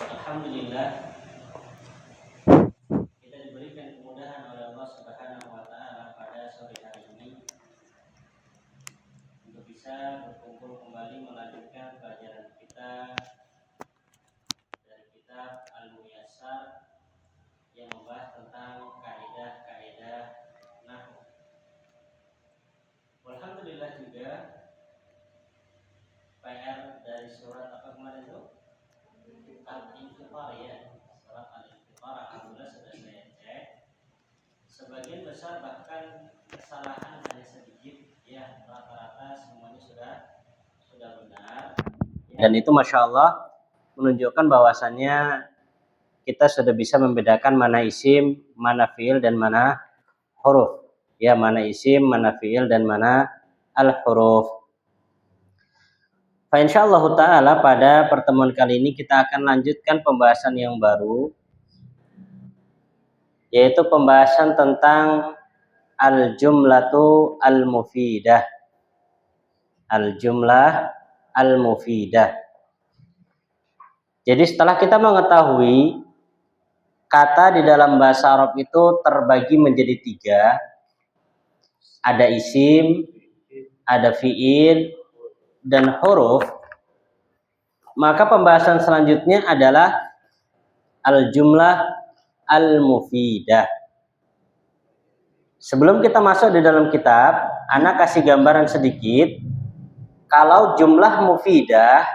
Alhamdulillah kita diberikan kemudahan oleh Allah Subhanahu wa taala pada sore hari ini untuk bisa berkumpul kembali melanjutkan pelajaran kita dari kitab Al-Muyassar yang membahas tentang kaidah-kaidah nahwu. Alhamdulillah juga PR dari surat apa kemarin itu? Al-Infitar ya. Surat Al-Infitar alhamdulillah sudah saya cek. Sebagian besar bahkan kesalahan hanya sedikit ya, rata-rata semuanya sudah benar. Dan itu masya Allah menunjukkan bahwasannya kita sudah bisa membedakan mana isim, mana fiil dan mana huruf. Ya, mana isim, mana fiil dan mana al-huruf. Insyaallah ta'ala pada pertemuan kali ini kita akan lanjutkan pembahasan yang baru, yaitu pembahasan tentang al-jumlatu al-mufidah. Al-jumlah al-mufidah. Jadi setelah kita mengetahui kata di dalam bahasa Arab itu terbagi menjadi 3. Ada isim, ada fiil, dan huruf, maka pembahasan selanjutnya adalah al-jumlah al-mufidah. Sebelum kita masuk di dalam kitab, ana kasih gambaran sedikit. Kalau jumlah mufidah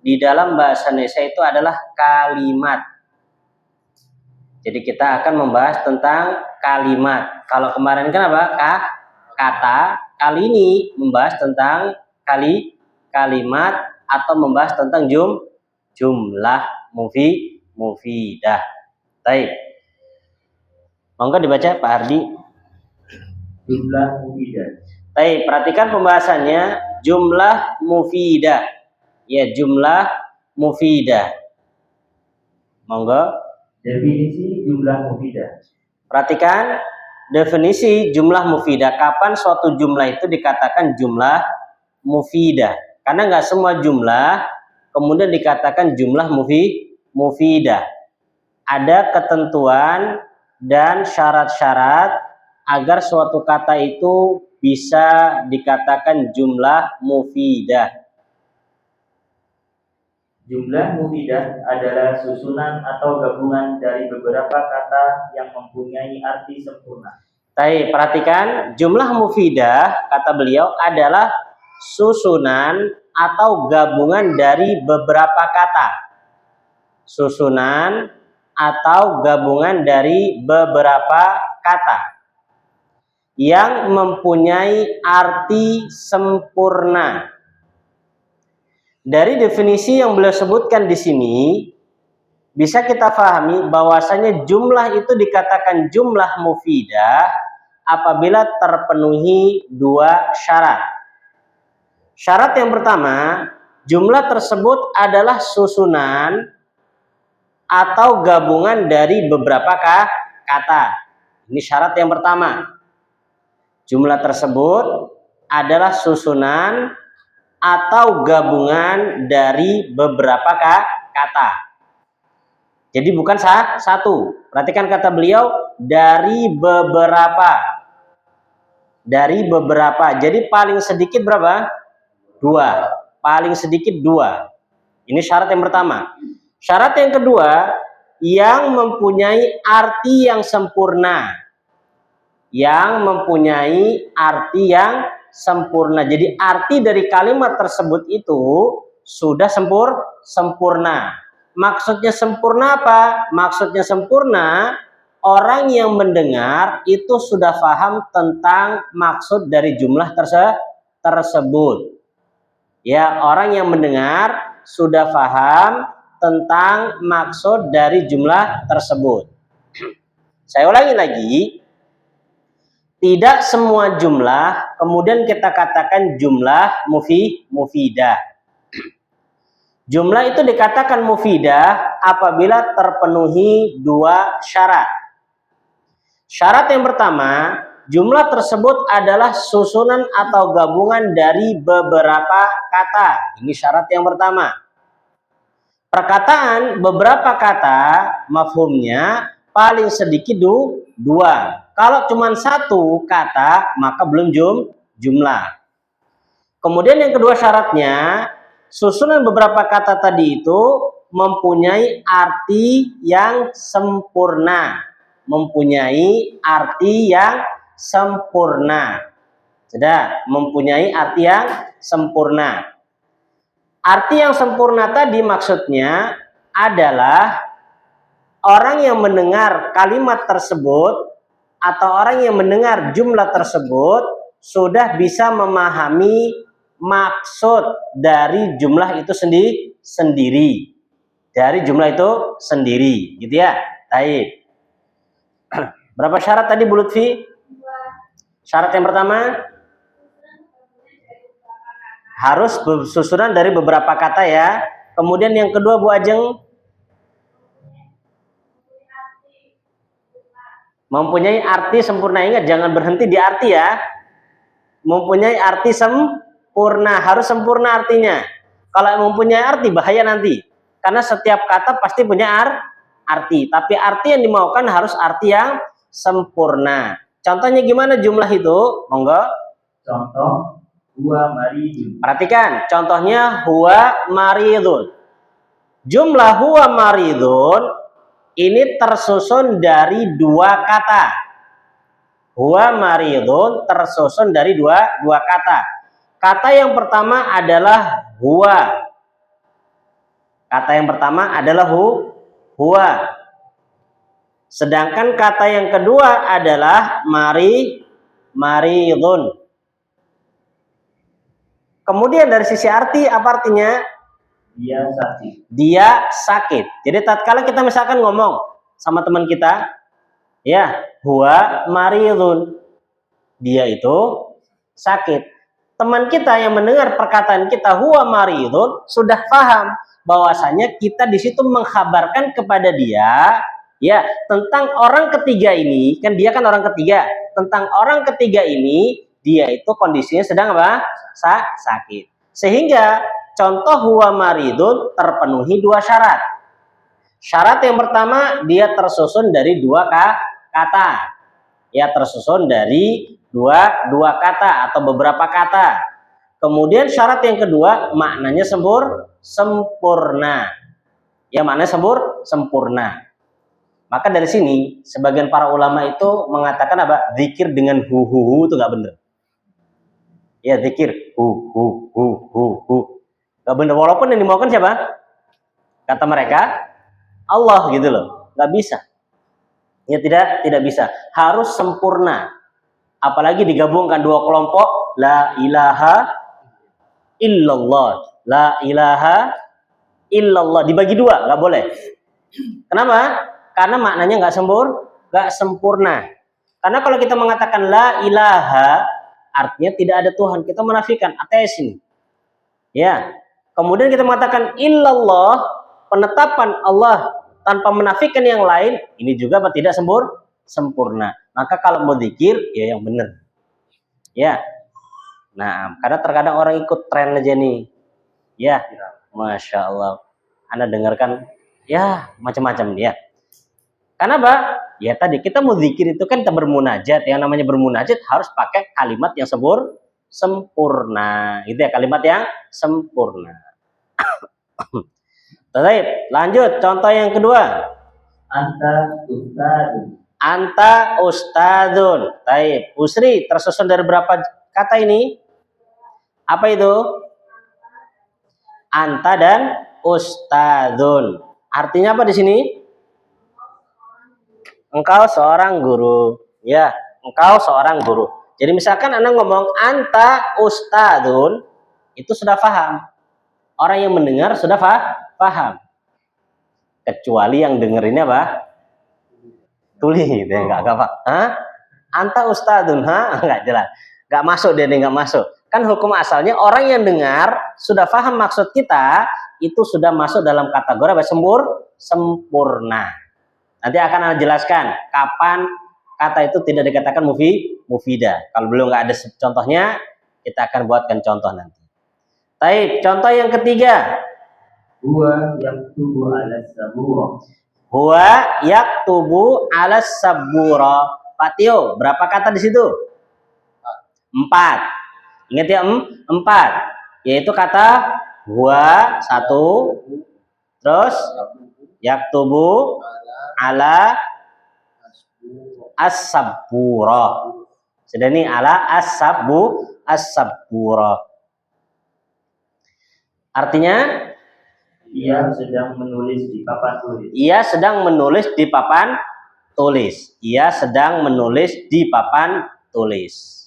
di dalam bahasa Indonesia itu adalah kalimat. Jadi kita akan membahas tentang kalimat. Kalau kemarin kan apa? Kata. Kali ini membahas tentang kalimat atau membahas tentang jumlah mufidah. Baik. Monggo dibaca Pak Hardi. Jumlah mufidah. Baik, perhatikan pembahasannya jumlah mufidah. Ya, jumlah mufidah. Monggo. Definisi jumlah mufidah. Perhatikan definisi jumlah mufidah. Kapan suatu jumlah itu dikatakan jumlah mufidah? Karena nggak semua jumlah kemudian dikatakan jumlah mufidah. Ada ketentuan dan syarat-syarat agar suatu kata itu bisa dikatakan jumlah mufidah. Jumlah mufidah adalah susunan atau gabungan dari beberapa kata yang mempunyai arti sempurna. Baik, perhatikan jumlah mufidah kata beliau adalah susunan atau gabungan dari beberapa kata. Susunan atau gabungan dari beberapa kata yang mempunyai arti sempurna. Dari definisi yang beliau sebutkan di sini, bisa kita pahami bahwasanya jumlah itu dikatakan jumlah mufidah apabila terpenuhi 2 syarat. Syarat yang pertama, jumlah tersebut adalah susunan atau gabungan dari beberapa kata. Ini syarat yang pertama. Jumlah tersebut adalah susunan atau gabungan dari beberapa kata. Jadi bukan satu. Perhatikan kata beliau dari beberapa. Dari beberapa. Jadi paling sedikit berapa? 2. Paling sedikit 2. Ini syarat yang pertama. Syarat yang kedua, yang mempunyai arti yang sempurna. Yang mempunyai arti yang sempurna. Jadi arti dari kalimat tersebut itu sudah sempurna. Maksudnya sempurna apa? Maksudnya sempurna, orang yang mendengar itu sudah paham tentang maksud dari jumlah tersebut. Ya, orang yang mendengar sudah paham tentang maksud dari jumlah tersebut. Saya ulangi lagi. Tidak semua jumlah kemudian kita katakan jumlah mufidah. Jumlah itu dikatakan mufidah apabila terpenuhi 2 syarat. Syarat yang pertama, jumlah tersebut adalah susunan atau gabungan dari beberapa kata. Ini syarat yang pertama. Perkataan beberapa kata mafhumnya paling sedikit dua. Kalau cuma satu kata maka belum jumlah. Kemudian yang kedua syaratnya, susunan beberapa kata tadi itu mempunyai arti yang sempurna. Mempunyai arti yang sempurna. Sudah, mempunyai arti yang sempurna. Arti yang sempurna tadi maksudnya adalah orang yang mendengar kalimat tersebut atau orang yang mendengar jumlah tersebut sudah bisa memahami maksud dari jumlah itu sendiri. Dari jumlah itu sendiri, gitu ya. Baik. Berapa syarat tadi Bu Lutfi? Syarat yang pertama harus susunan dari beberapa kata ya. Kemudian yang kedua Bu Ajeng, mempunyai arti sempurna. Ingat jangan berhenti di arti ya. Mempunyai arti sempurna, harus sempurna artinya. Kalau mempunyai arti bahaya nanti. Karena setiap kata pasti punya arti, tapi arti yang dimaukan harus arti yang sempurna. Contohnya gimana jumlah itu? Monggo. Contoh, huwa maridun. Perhatikan, contohnya huwa maridun. Jumlah huwa maridun ini tersusun dari dua kata. Huwa maridun tersusun dari dua kata. Kata yang pertama adalah huwa. Kata yang pertama adalah huwa. Sedangkan kata yang kedua adalah maridun. Kemudian dari sisi arti, apa artinya? Dia sakit. Dia sakit. Jadi tatkala kita misalkan ngomong sama teman kita, ya, huwa maridun. Dia itu sakit. Teman kita yang mendengar perkataan kita huwa maridun sudah paham bahwasanya kita di situ mengkhabarkan kepada dia, ya, tentang orang ketiga ini, kan dia kan orang ketiga. Tentang orang ketiga ini, dia itu kondisinya sedang apa? Sakit. Sehingga contoh huwa maridun terpenuhi dua syarat. Syarat yang pertama, dia tersusun dari dua kata. Ya, tersusun dari dua kata atau beberapa kata. Kemudian syarat yang kedua, maknanya sempurna. Ya, maknanya sempurna. Maka dari sini sebagian para ulama itu mengatakan apa? Zikir dengan hu itu nggak benar. Ya, zikir hu. Nggak benar, walaupun yang dimaukan siapa? Kata mereka Allah gitu loh. Nggak bisa. Ya, tidak bisa. Harus sempurna. Apalagi digabungkan dua kelompok, la ilaha illallah, la ilaha illallah, dibagi dua, nggak boleh. Kenapa? Karena maknanya nggak sempurna. Karena kalau kita mengatakan la ilaha, artinya tidak ada Tuhan, kita menafikan ateis ini. Ya. Kemudian kita mengatakan illallah, penetapan Allah tanpa menafikan yang lain, ini juga tidak sempurna. Maka kalau mau zikir, ya yang benar. Ya. Nah, karena terkadang orang ikut tren aja nih. Ya, Masya Allah. Anda dengarkan, ya macam-macam dia. Kenapa? Ya tadi kita mau zikir itu kan kita bermunajat. Yang namanya bermunajat harus pakai kalimat yang sempurna. Itu ya, kalimat yang sempurna. Baik, lanjut. Contoh yang kedua. Anta ustadun. Anta ustadun. Baik, Usri tersusun dari berapa kata ini? Apa itu? Anta dan ustadun. Artinya apa di sini? Engkau seorang guru. Ya, engkau seorang guru. Jadi misalkan Anda ngomong anta ustadun, itu sudah paham. Orang yang mendengar sudah paham. Kecuali yang dengerinnya apa? Tuli, dia nggak apa. Hah? Anta ustadun, nggak jelas. Nggak masuk dia, nggak masuk. Kan hukum asalnya orang yang dengar sudah paham maksud kita, itu sudah masuk dalam kategori apa? Sempurna. Nanti akan Anda jelaskan kapan kata itu tidak dikatakan mufidah. Kalau belum nggak ada contohnya, kita akan buatkan contoh nanti. Baik, contoh yang ketiga. Huwa yaktubu ala sabura. Huwa yaktubu ala sabura. Pak Tio, berapa kata di situ? 4. Ingat ya, 4. Yaitu kata huwa 1, terus yaktubu ala as-sabura. Sudah nih, ala as-sabura. Artinya ia sedang menulis di papan tulis. Ia sedang menulis di papan tulis. Ia sedang menulis di papan tulis.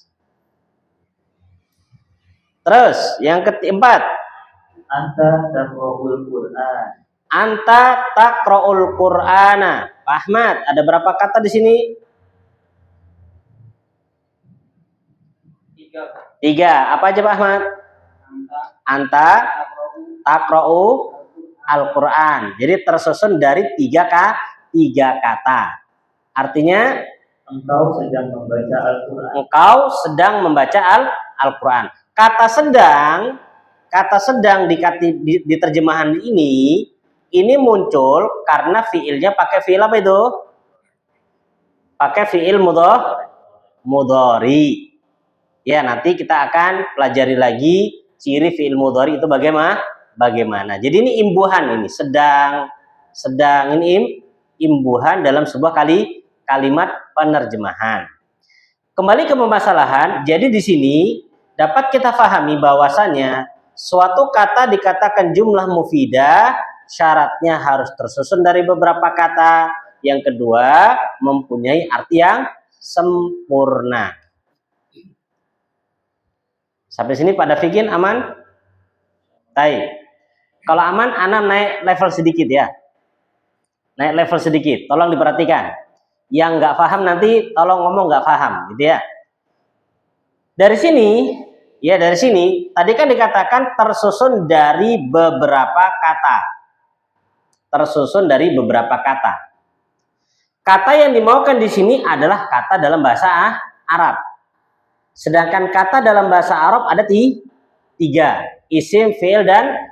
Terus yang keempat, anta taqra'ul Qur'an. Anta taqra'ul Qur'ana. Pak Ahmad, ada berapa kata di sini? 3. Apa aja Pak Ahmad? Anta taqra'u Al-Quran. Jadi tersusun dari 3 kata. Artinya engkau sedang membaca Al-Quran. Engkau sedang membaca Al-Quran. Kata sedang di terjemahan ini muncul karena fiilnya pakai fiil apa itu? Pakai fiil mudhari. Ya, nanti kita akan pelajari lagi ciri fiil mudhari itu bagaimana. Jadi ini imbuhan, ini sedang ini imbuhan dalam sebuah kalimat penerjemahan. Kembali ke permasalahan. Jadi di sini dapat kita pahami bahwasanya suatu kata dikatakan jumlah mufidah, syaratnya harus tersusun dari beberapa kata. Yang kedua, mempunyai arti yang sempurna. Sampai sini pada fikir aman? Baik. Kalau aman, ana naik level sedikit ya. Naik level sedikit. Tolong diperhatikan. Yang nggak paham nanti tolong ngomong nggak paham, gitu ya. Dari sini tadi kan dikatakan tersusun dari beberapa kata. Tersusun dari beberapa kata. Kata yang dimaukan di sini adalah kata dalam bahasa Arab. Sedangkan kata dalam bahasa Arab ada 3. Isim, fi'il, dan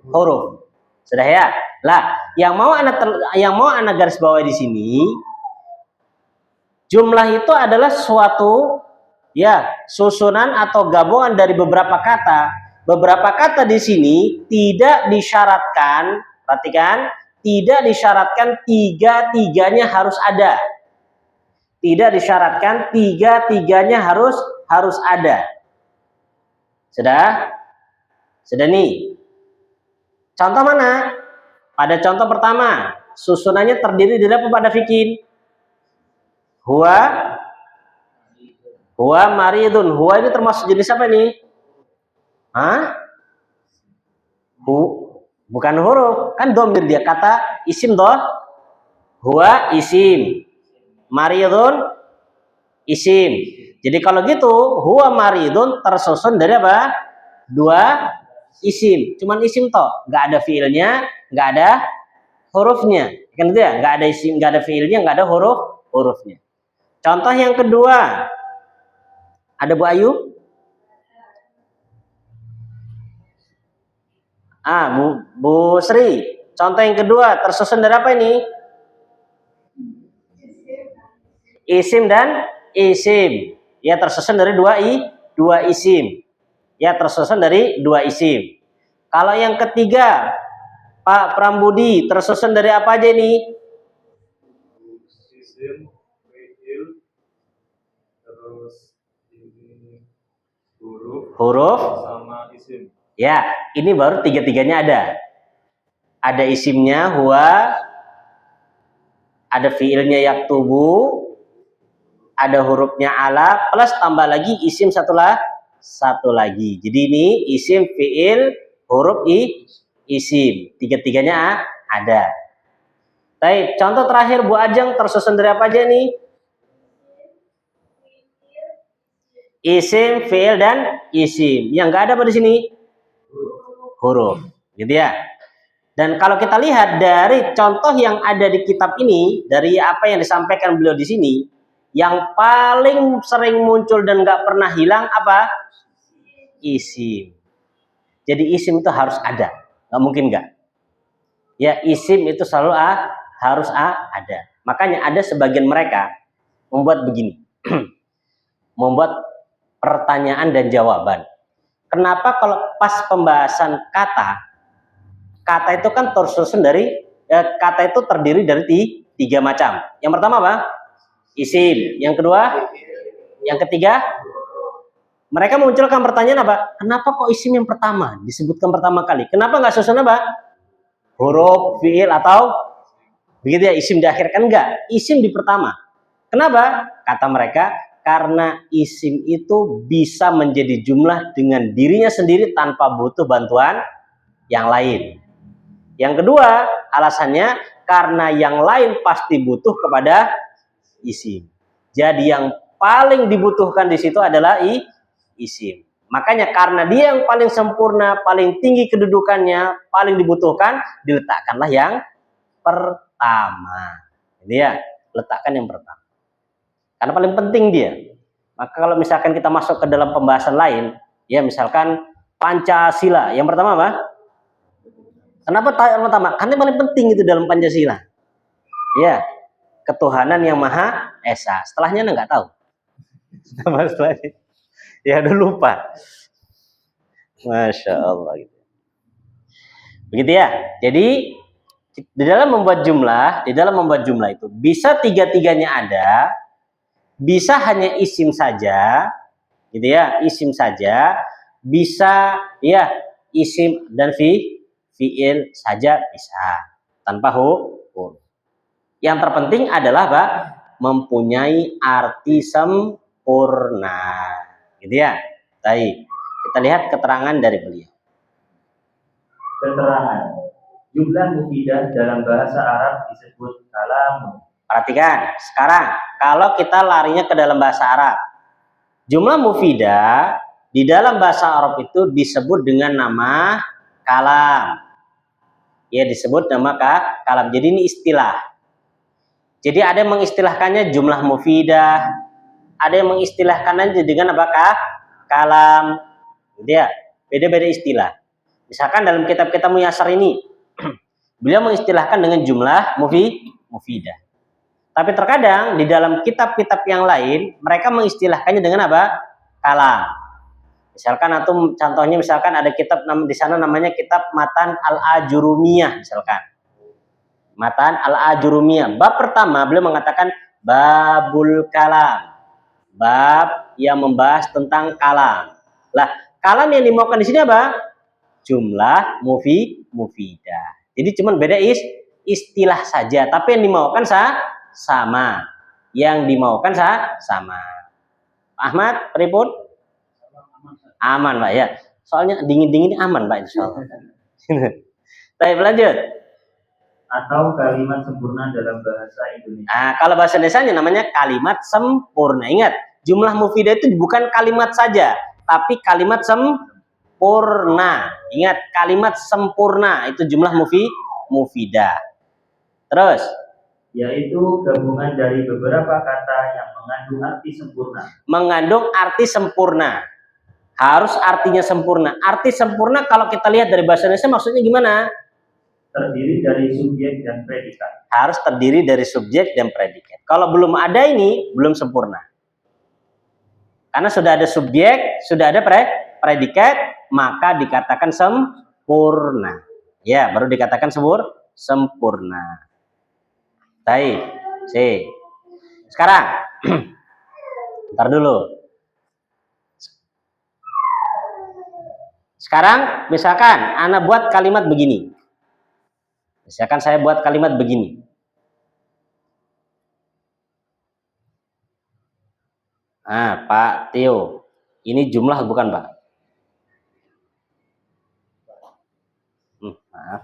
huruf. Sudah ya? Lah, yang mau anak garis bawah di sini, jumlah itu adalah suatu susunan atau gabungan dari beberapa kata. Beberapa kata di sini tidak disyaratkan, perhatikan, tidak disyaratkan 3-3-nya harus ada. Tidak disyaratkan 3-3-nya harus ada. Sudah nih. Contoh mana? Pada contoh pertama, susunannya terdiri dari apa pada fikir? Huwa maridun. Huwa ini termasuk jenis apa nih? Bukan huruf, kan domir dia, kata isim toh. Huwa isim, maridun isim. Jadi kalau gitu, huwa maridun tersusun dari apa? 2 isim. Cuman isim toh, nggak ada fiilnya, nggak ada hurufnya. Kan gitu ya? Nggak ada isim, nggak ada fiilnya, nggak ada hurufnya. Contoh yang kedua, ada Bu Ayu? Bu Sri. Contoh yang kedua tersusun dari apa ini? Isim dan isim. Ya, tersusun dari 2 isim. Ya, tersusun dari 2 isim. Kalau yang ketiga, Pak Prambudi, tersusun dari apa aja ini? Isim, fiil, terus ini huruf sama isim. Ya, ini baru 3-3-nya ada. Ada isimnya huwa, ada fiilnya yaktubu, ada hurufnya ala, plus tambah lagi isim satu lagi. Jadi ini isim, fiil, huruf isim. 3-3-nya ada. Baik, contoh terakhir Bu Ajeng tersusun dari apa aja nih? Isim, fiil, dan isim. Yang nggak ada pada sini? Huruf. Gitu ya. Dan kalau kita lihat dari contoh yang ada di kitab ini, dari apa yang disampaikan beliau di sini, yang paling sering muncul dan nggak pernah hilang apa? Isim. Jadi isim itu harus ada. Nggak mungkin nggak. Ya, isim itu selalu harus ada. Makanya ada sebagian mereka membuat begini. Membuat pertanyaan dan jawaban. Kenapa kalau pas pembahasan kata itu kan tersusun dari kata itu terdiri dari tiga macam. Yang pertama apa? Isim. Yang kedua, yang ketiga, mereka memunculkan pertanyaan apa? Kenapa kok isim yang pertama disebutkan pertama kali? Kenapa nggak susun apa? Huruf, fiil atau begitu ya, isim di akhir? Kan enggak, isim di pertama. Kenapa? Kata mereka, karena isim itu bisa menjadi jumlah dengan dirinya sendiri tanpa butuh bantuan yang lain. Yang kedua, alasannya karena yang lain pasti butuh kepada isim. Jadi yang paling dibutuhkan di situ adalah isim. Makanya karena dia yang paling sempurna, paling tinggi kedudukannya, paling dibutuhkan, diletakkanlah yang pertama. Ini ya, letakkan yang pertama. Karena paling penting dia. Maka kalau misalkan kita masuk ke dalam pembahasan lain, ya misalkan Pancasila, yang pertama apa? Kenapa yang pertama? Karena yang paling penting itu dalam Pancasila. Ya, ketuhanan yang Maha Esa. Setelahnya nggak tahu. Setelahnya, ya udah lupa. Masya Allah. Begitu ya. Jadi di dalam membuat jumlah itu bisa tiga-tiganya ada, bisa hanya isim saja, gitu ya, isim saja, bisa ya isim dan fiil saja bisa tanpa huruf. Yang terpenting adalah Pak, mempunyai arti sempurna, gitu ya. Baik, kita lihat keterangan dari beliau. Keterangan. Jumlah mufidah dalam bahasa Arab disebut kalam. Perhatikan, sekarang kalau kita larinya ke dalam bahasa Arab, jumlah mufidah di dalam bahasa Arab itu disebut dengan nama kalam. Ya, disebut nama kalam. Jadi ini istilah. Jadi ada yang mengistilahkannya jumlah mufidah, ada yang mengistilahkannya dengan apakah kalam. Gitu ya. Beda-beda istilah. Misalkan dalam kitab-kitab Muyasar ini, beliau mengistilahkan dengan jumlah mufidah. Tapi terkadang di dalam kitab-kitab yang lain, mereka mengistilahkannya dengan apa? Kalam. Misalkan atau contohnya misalkan ada kitab di sana namanya kitab Matan Al-Ajurumiyah misalkan. Matan Al-Ajurumiyah. Bab pertama beliau mengatakan babul kalam. Bab yang membahas tentang kalam. Lah, kalam yang dimaukan di sini apa? Jumlah mufidah. Jadi cuma beda istilah saja, tapi yang dimaukan sama. Yang dimaukan sama. Ahmad, pripun? Aman, Pak ya. Soalnya dingin-dingin aman, Pak, insyaallah. Baik, lanjut. Atau kalimat sempurna dalam bahasa Indonesia. Nah, kalau bahasa Indonesianya namanya kalimat sempurna. Ingat, jumlah mufidah itu bukan kalimat saja, tapi kalimat sempurna. Ingat, kalimat sempurna itu jumlah mufidah. Terus, yaitu gabungan dari beberapa kata yang mengandung arti sempurna. Mengandung arti sempurna. Harus artinya sempurna. Arti sempurna kalau kita lihat dari bahasa Indonesia maksudnya gimana? Terdiri dari subjek dan predikat. Harus terdiri dari subjek dan predikat. Kalau belum ada ini, belum sempurna. Karena sudah ada subjek, sudah ada predikat, maka dikatakan sempurna. Ya, baru dikatakan sempurna. Baik, sekarang, ntar dulu. Sekarang, misalkan, Ana buat kalimat begini. Misalkan saya buat kalimat begini. Ah, Pak Tio, ini jumlah bukan, Pak? Maaf.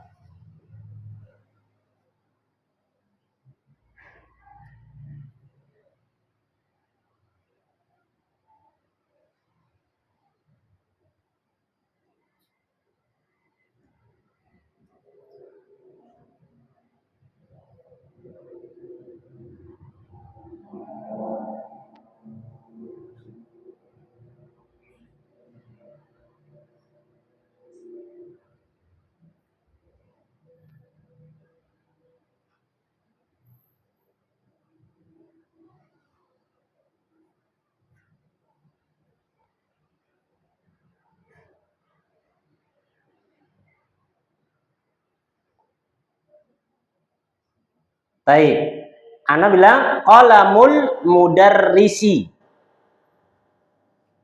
Baik. Ana bilang qalamul mudarrisi.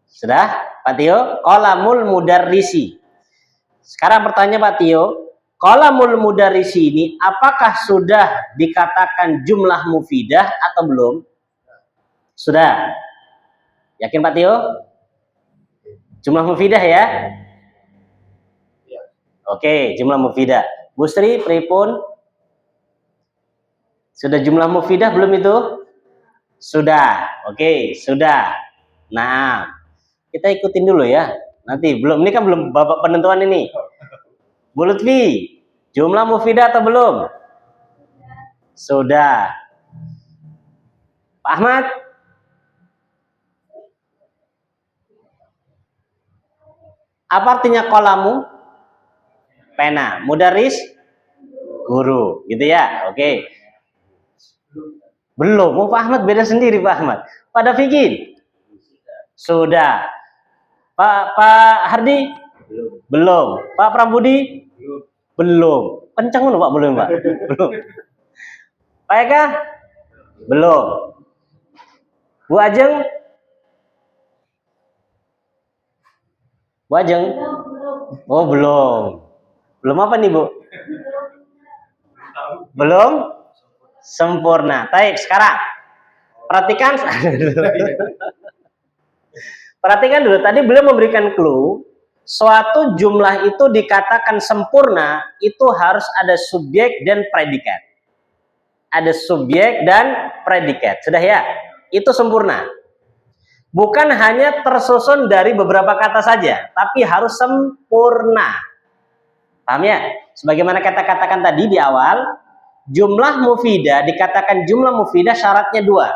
Sudah, Pak Tio? Qalamul mudarrisi. Sekarang pertanyaan Pak Tio, qalamul mudarrisi ini apakah sudah dikatakan jumlah mufidah atau belum? Sudah. Yakin Pak Tio? Jumlah mufidah ya? Oke, jumlah mufidah. Bu Sri, pripun? Sudah jumlah mufidah belum itu? Sudah. Oke, sudah. Nah, kita ikutin dulu ya. Nanti belum, ini kan belum babak penentuan ini. Bu Lutfi, jumlah mufidah atau belum? Sudah. Pak Ahmad? Apa artinya kolamu? Pena. Mudaris? Guru. Gitu ya? Oke. Belum. Oh, Pak Ahmad beda sendiri Pak Ahmad. Pada Fikir? Sudah. Pak Hardi? Belum. Pak Prabudi? Belum. Kencang Pak belum Pak? Belum. Pak Eka? Belum. Bu Ajeng? Bu Ajeng? Oh belum. Belum apa nih Bu? Belum sempurna. Baik, sekarang perhatikan. Perhatikan dulu, tadi beliau memberikan clue. Suatu jumlah itu dikatakan sempurna, itu harus ada subjek dan predikat. Ada subjek dan predikat. Sudah ya? Itu sempurna. Bukan hanya tersusun dari beberapa kata saja, tapi harus sempurna. Paham ya? Sebagaimana kita katakan tadi di awal, jumlah mufidah dikatakan jumlah mufidah syaratnya dua.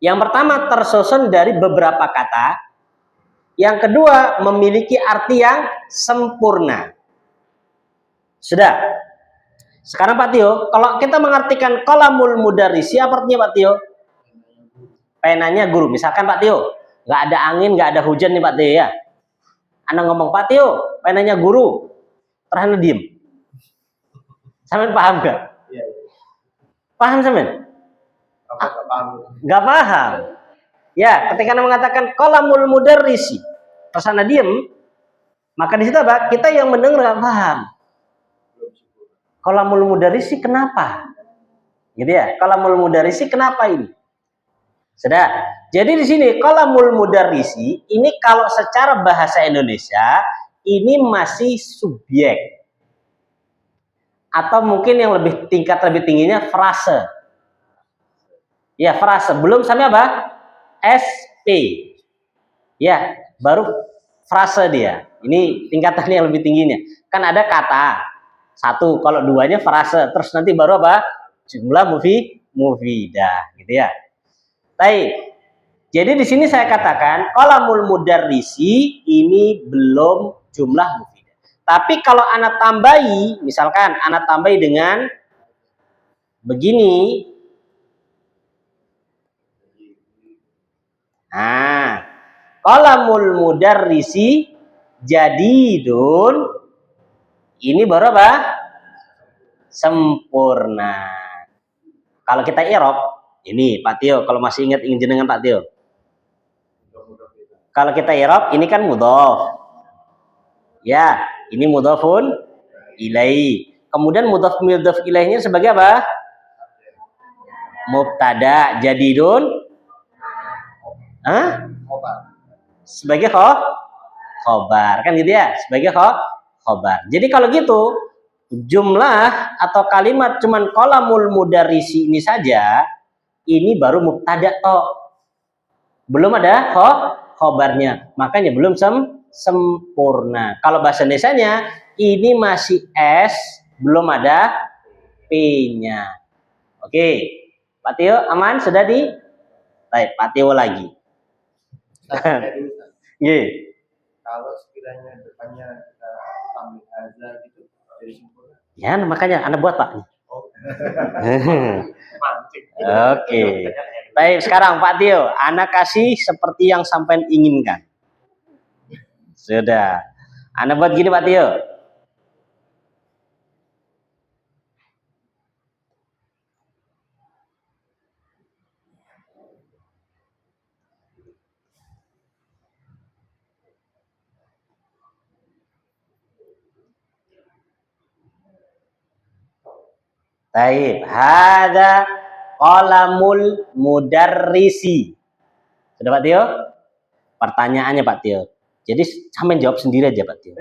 Yang pertama tersusun dari beberapa kata. Yang kedua memiliki arti yang sempurna. Sudah. Sekarang Pak Tio, kalau kita mengartikan qalamul mudarrisi, apa artinya Pak Tio? Penanya guru. Misalkan Pak Tio, nggak ada angin, nggak ada hujan nih Pak Tio ya. Anda ngomong, Pak Tio, penanya guru. Terus diem. Sampean paham nggak? Paham sampean? Nggak paham. Ya, ketika Anda mengatakan qalamul mudarrisi, terus Anda diem, maka di situ apa? Kita yang mendengar nggak paham. Qalamul mudarrisi kenapa? Gitu ya. Qalamul mudarrisi kenapa ini? Sudah. Jadi di sini qalamul mudarrisi ini kalau secara bahasa Indonesia ini masih subjek. Atau mungkin yang lebih tingkat lebih tingginya frase. Ya, frase. Belum sampai apa? SP. Ya, baru frase dia. Ini tingkatannya yang lebih tingginya. Kan ada kata. Satu, kalau duanya frase. Terus nanti baru apa? Jumlah mufidah, gitu ya. Baik. Jadi di sini saya katakan qalamul mudarrisi ini belum jumlah mufidah. Tapi kalau anak tambahi, misalkan anak tambahi dengan begini. Nah, qalamul mudarrisi jadidun ini baru apa? Sempurna. Kalau kita i'rab, ini Pak Tio, kalau masih ingat jenengan Pak Tio. Kalau kita i'rab, ini kan mudhof. Ya, ini mudhofun ilaihi. Kemudian mudhof ilaihnya sebagai apa? Mubtada. Jadidun sebagai khobar. Kan gitu ya? Sebagai khobar. Jadi kalau gitu, jumlah atau kalimat cuman qalamul mudarrisi ini saja, ini baru mubtada toh. Belum ada khobarnya. Makanya belum sempurna. Kalau bahasa Indonesianya ini masih S, belum ada P-nya. Oke. Pak Tio aman? Sudah di? Baik, Pak Tio lagi. Kalau sekiranya depannya kita tambah aza gitu jadi sempurna. Ya, makanya Anda buat Pak. Oke. Baik, sekarang Pak Tio, Anda kasih seperti yang sampai inginkan. Sudah. Anda buat gini Pak Tio. Taib. Hada qalamul mudarrisi. Sudah Pak Tio? Pertanyaannya Pak Tio. Jadi sampean jawab sendiri aja Pak Tio.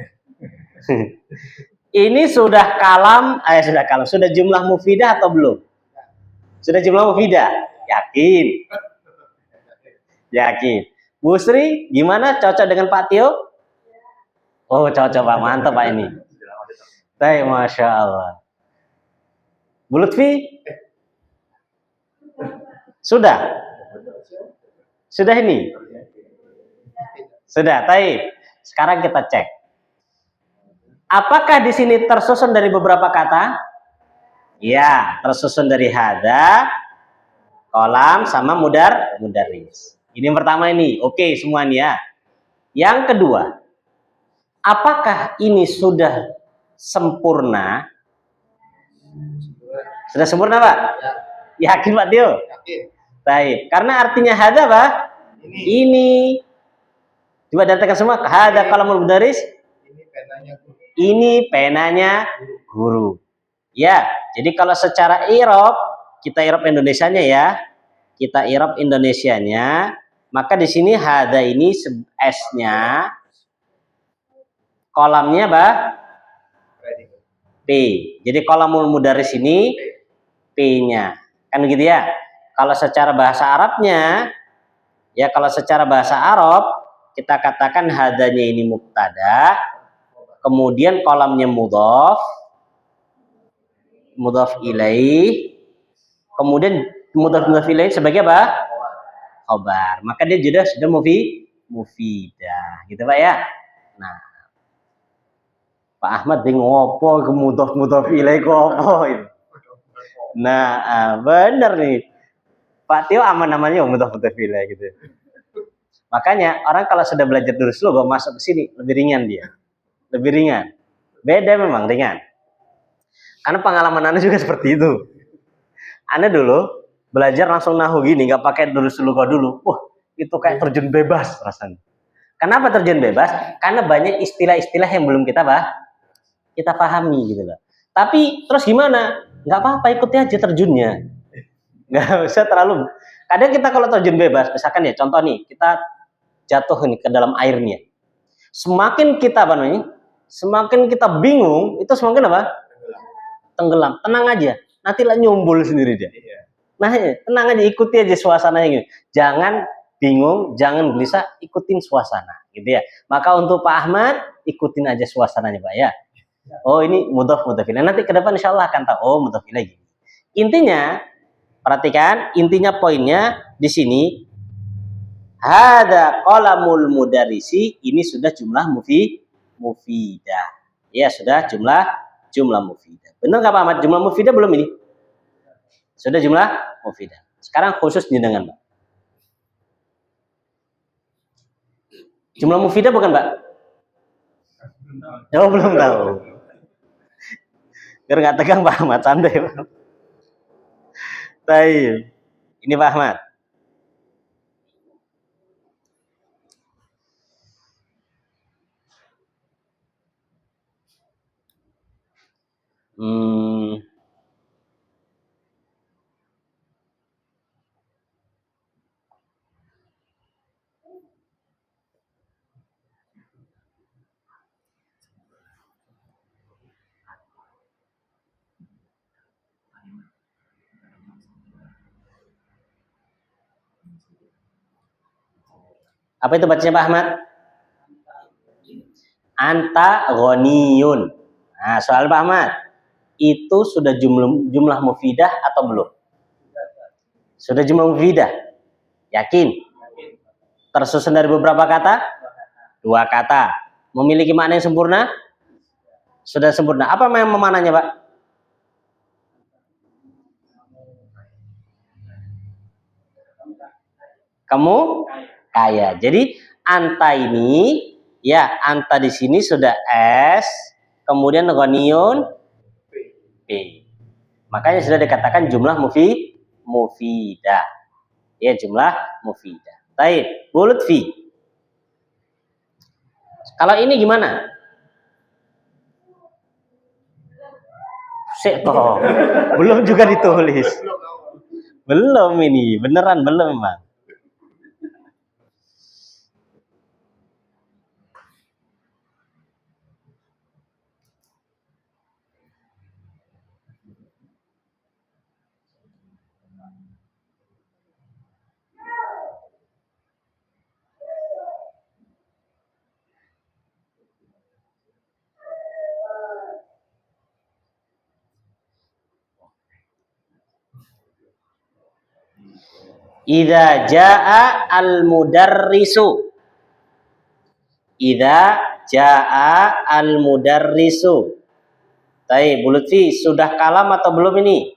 Ini sudah sudah jumlah mufidah atau belum? Sudah jumlah mufidah? Yakin? Yakin. Bu Sri, gimana? Cocok dengan Pak Tio? Oh, cocok Pak. Mantap Pak ini. Baik, Masya Allah. Bu Lutfi? Sudah? Sudah ini? Sudah, baik. Sekarang kita cek. Apakah di sini tersusun dari beberapa kata? Ya, tersusun dari hada, kolam, sama mudaris. Ini yang pertama ini. Oke, semua nih ya. Yang kedua, apakah ini sudah sempurna? Sudah sempurna, Pak? Ya. Yakin, Pak Tio? Yakin. Baik. Karena artinya hada, Pak? Ini. Coba datakan semua. Hada kalamul mudaris. Ini penanya guru. Ini penanya guru. Ya, jadi kalau secara i'rab, kita i'rab Indonesianya ya. Kita i'rab Indonesianya, maka di sini hada ini S-nya kolamnya Pak P. Jadi kolamul mudaris ini P-nya. Kan begitu ya? Kalau secara bahasa Arabnya, ya kalau secara bahasa Arab kita katakan hadanya ini mubtada, kemudian kolamnya mudhaf ilaih, kemudian mudhaf ilaih sebagai apa? Khobar. Maka dia sudah mufidah, gitu Pak ya. Nah, Pak Ahmad bingung apa ke mudhaf ilaih kok apa itu. Nah, benar nih. Pak Tio aman-amannya mudhaf ilaih gitu. Makanya orang kalau sudah belajar dulu slogo masuk ke sini lebih ringan dia. Lebih ringan. Beda memang ringan. Karena pengalaman Anda juga seperti itu. Anda dulu belajar langsung nahu gini, nggak pakai dulu slogo dulu. Wah, itu kayak terjun bebas rasanya. Kenapa terjun bebas? Karena banyak istilah-istilah yang belum kita pahami gitu loh. Tapi terus gimana? Nggak apa-apa, ikuti aja terjunnya. Nggak usah terlalu. Kadang kita kalau terjun bebas, misalkan ya contoh nih, kita jatuh nih ke dalam airnya. Semakin kita semakin kita bingung, itu semakin apa? Tenggelam. Tenang aja, nanti lah nyumbul sendiri dia. Nah, tenang aja, ikuti aja suasananya gitu. Jangan bingung, jangan gelisah, ikutin suasana, gitu ya. Maka untuk Pak Ahmad, ikutin aja suasananya, Pak ya. Oh, ini mudhaf ilaih. Nanti ke depan insya Allah akan tahu. Oh, mudhaf ilaih. Intinya, perhatikan, intinya poinnya di sini. Hada qalamul mudarrisi, ini sudah jumlah mufidah. Ya, sudah jumlah mufidah. Benar nggak Pak Ahmad? Jumlah mufidah belum ini? Sudah jumlah mufidah. Sekarang khusus dengan Pak. Jumlah mufidah bukan Pak? Oh, belum tahu. Biar nggak tegang Pak Ahmad, santai Pak. Baik. Ini Pak Ahmad. Apa itu bacanya Pak Ahmad? Anta ghaniyun. Nah, soal Pak Ahmad, itu sudah jumlah mufidah atau belum? Sudah jumlah mufidah. Yakin? Tersusun dari beberapa kata? 2 kata. Memiliki makna yang sempurna? Sudah sempurna. Apa memananya, Pak? Kamu kaya. Jadi anta ini, ya anta di sini sudah S, kemudian ghaniyun P. Makanya sudah dikatakan jumlah mufidah. Ya, jumlah mufidah. Baik, Bu Lutfi. Kalau ini gimana? Sik toh. Belum juga ditulis. Belum ini, beneran belum Bang. Idza jaa al-mudarrisu. Idza jaa al-mudarrisu. Baik, Bu Lutfi, sudah kalam atau belum ini?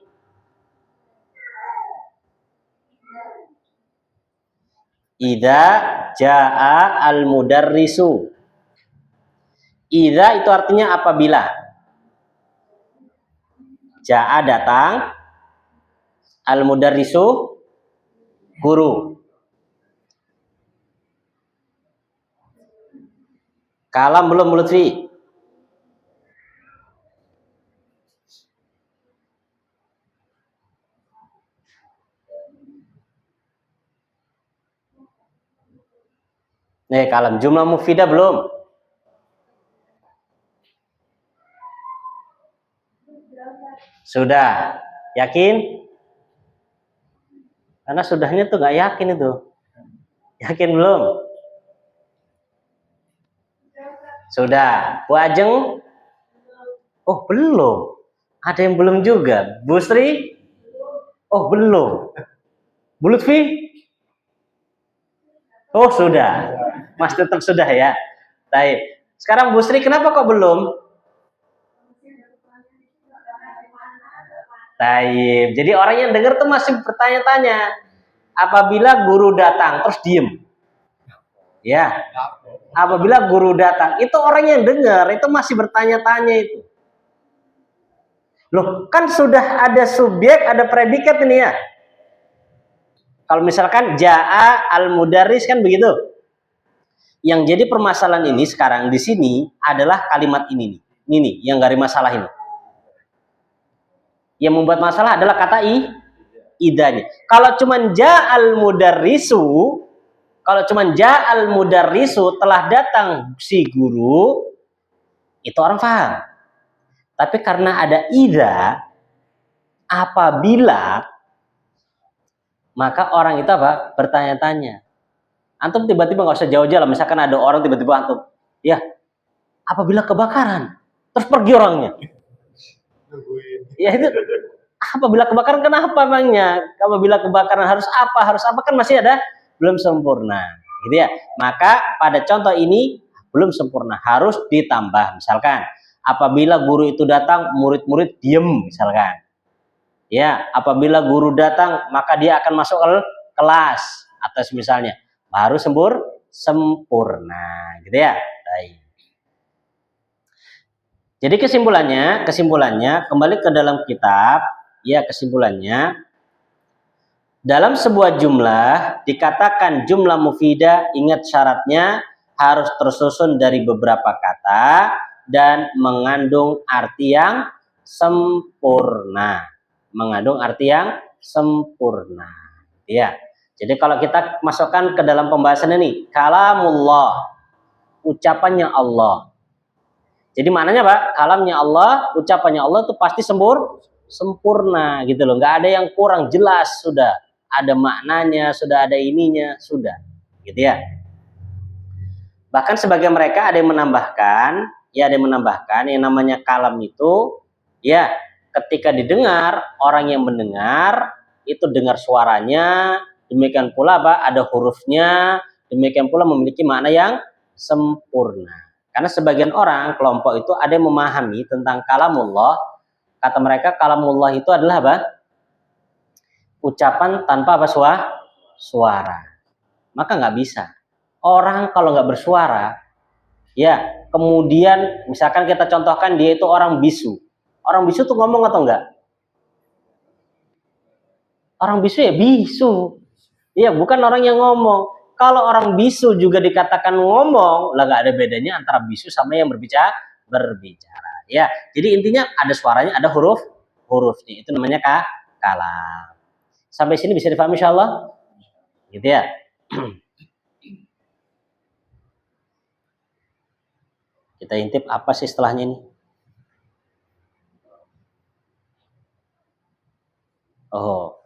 Idza jaa al-mudarrisu. Idza itu artinya apabila. Jaa datang, al-mudarrisu guru. Kalam belum Bu Lutfi? Nih, kalam jumlah mufidah belum? Sudah. Yakin? Karena sudahnya tuh nggak yakin itu. Yakin belum? Sudah. Bu Ajeng? Oh, belum. Ada yang belum juga. Bu Sri? Oh, belum. Bu Lutfi? Oh, sudah. Mas tetap sudah ya. Baik. Sekarang Bu Sri kenapa kok belum? Baik. Jadi orang yang dengar tuh masih bertanya-tanya. Apabila guru datang terus diem. Ya. Apabila guru datang, itu orang yang dengar itu masih bertanya-tanya itu. Loh, kan sudah ada subjek, ada predikat ini ya. Kalau misalkan jaa al-mudarris kan begitu. Yang jadi permasalahan ini sekarang di sini adalah kalimat ini nih. Ini nih yang gak ada masalah ini. Yang membuat masalah adalah kata idanya. Kalau cuman ja'al mudarrisu, kalau cuman ja'al mudarrisu telah datang si guru, itu orang paham. Tapi karena ada idza, apabila, maka orang itu apa? Bertanya-tanya. Antum tiba-tiba nggak usah jauh-jauh, misalkan ada orang tiba-tiba antum, ya, apabila kebakaran, terus pergi orangnya. Ya itu, apabila kebakaran kenapa emangnya? Apabila kebakaran harus apa kan masih ada belum sempurna, gitu ya. Maka pada contoh ini belum sempurna, harus ditambah. Misalkan apabila guru itu datang, murid-murid diem, misalkan. Ya, apabila guru datang, maka dia akan masuk ke kelas atau misalnya baru sempurna, gitu ya. Baik. Jadi kesimpulannya kembali ke dalam kitab, ya kesimpulannya dalam sebuah jumlah dikatakan jumlah mufidah, ingat syaratnya harus tersusun dari beberapa kata dan mengandung arti yang sempurna. Mengandung arti yang sempurna. Ya. Jadi kalau kita masukkan ke dalam pembahasan ini, kalamullah, ucapannya Allah. Jadi maknanya Pak, kalamnya Allah, ucapannya Allah itu pasti sempurna gitu loh. Nggak ada yang kurang, jelas sudah. Ada maknanya, sudah ada ininya, sudah. Gitu ya. Bahkan sebagian mereka ada yang menambahkan, yang namanya kalam itu, ya ketika didengar, orang yang mendengar, itu dengar suaranya, demikian pula Pak, ada hurufnya, demikian pula memiliki makna yang sempurna. Karena sebagian orang, kelompok itu ada yang memahami tentang kalamullah, kata mereka kalamullah itu adalah apa? Ucapan tanpa apa suara. Maka nggak bisa. Orang kalau nggak bersuara, ya kemudian misalkan kita contohkan dia itu orang bisu. Orang bisu tuh ngomong atau enggak? Orang bisu ya bisu. Iya, bukan orang yang ngomong. Kalau orang bisu juga dikatakan ngomong, lah nggak ada bedanya antara bisu sama yang berbicara. Ya, jadi intinya ada suaranya, ada hurufnya. Itu namanya kalam. Sampai sini bisa dipahami insyaallah? Gitu ya. Kita intip apa sih setelahnya ini? Oh,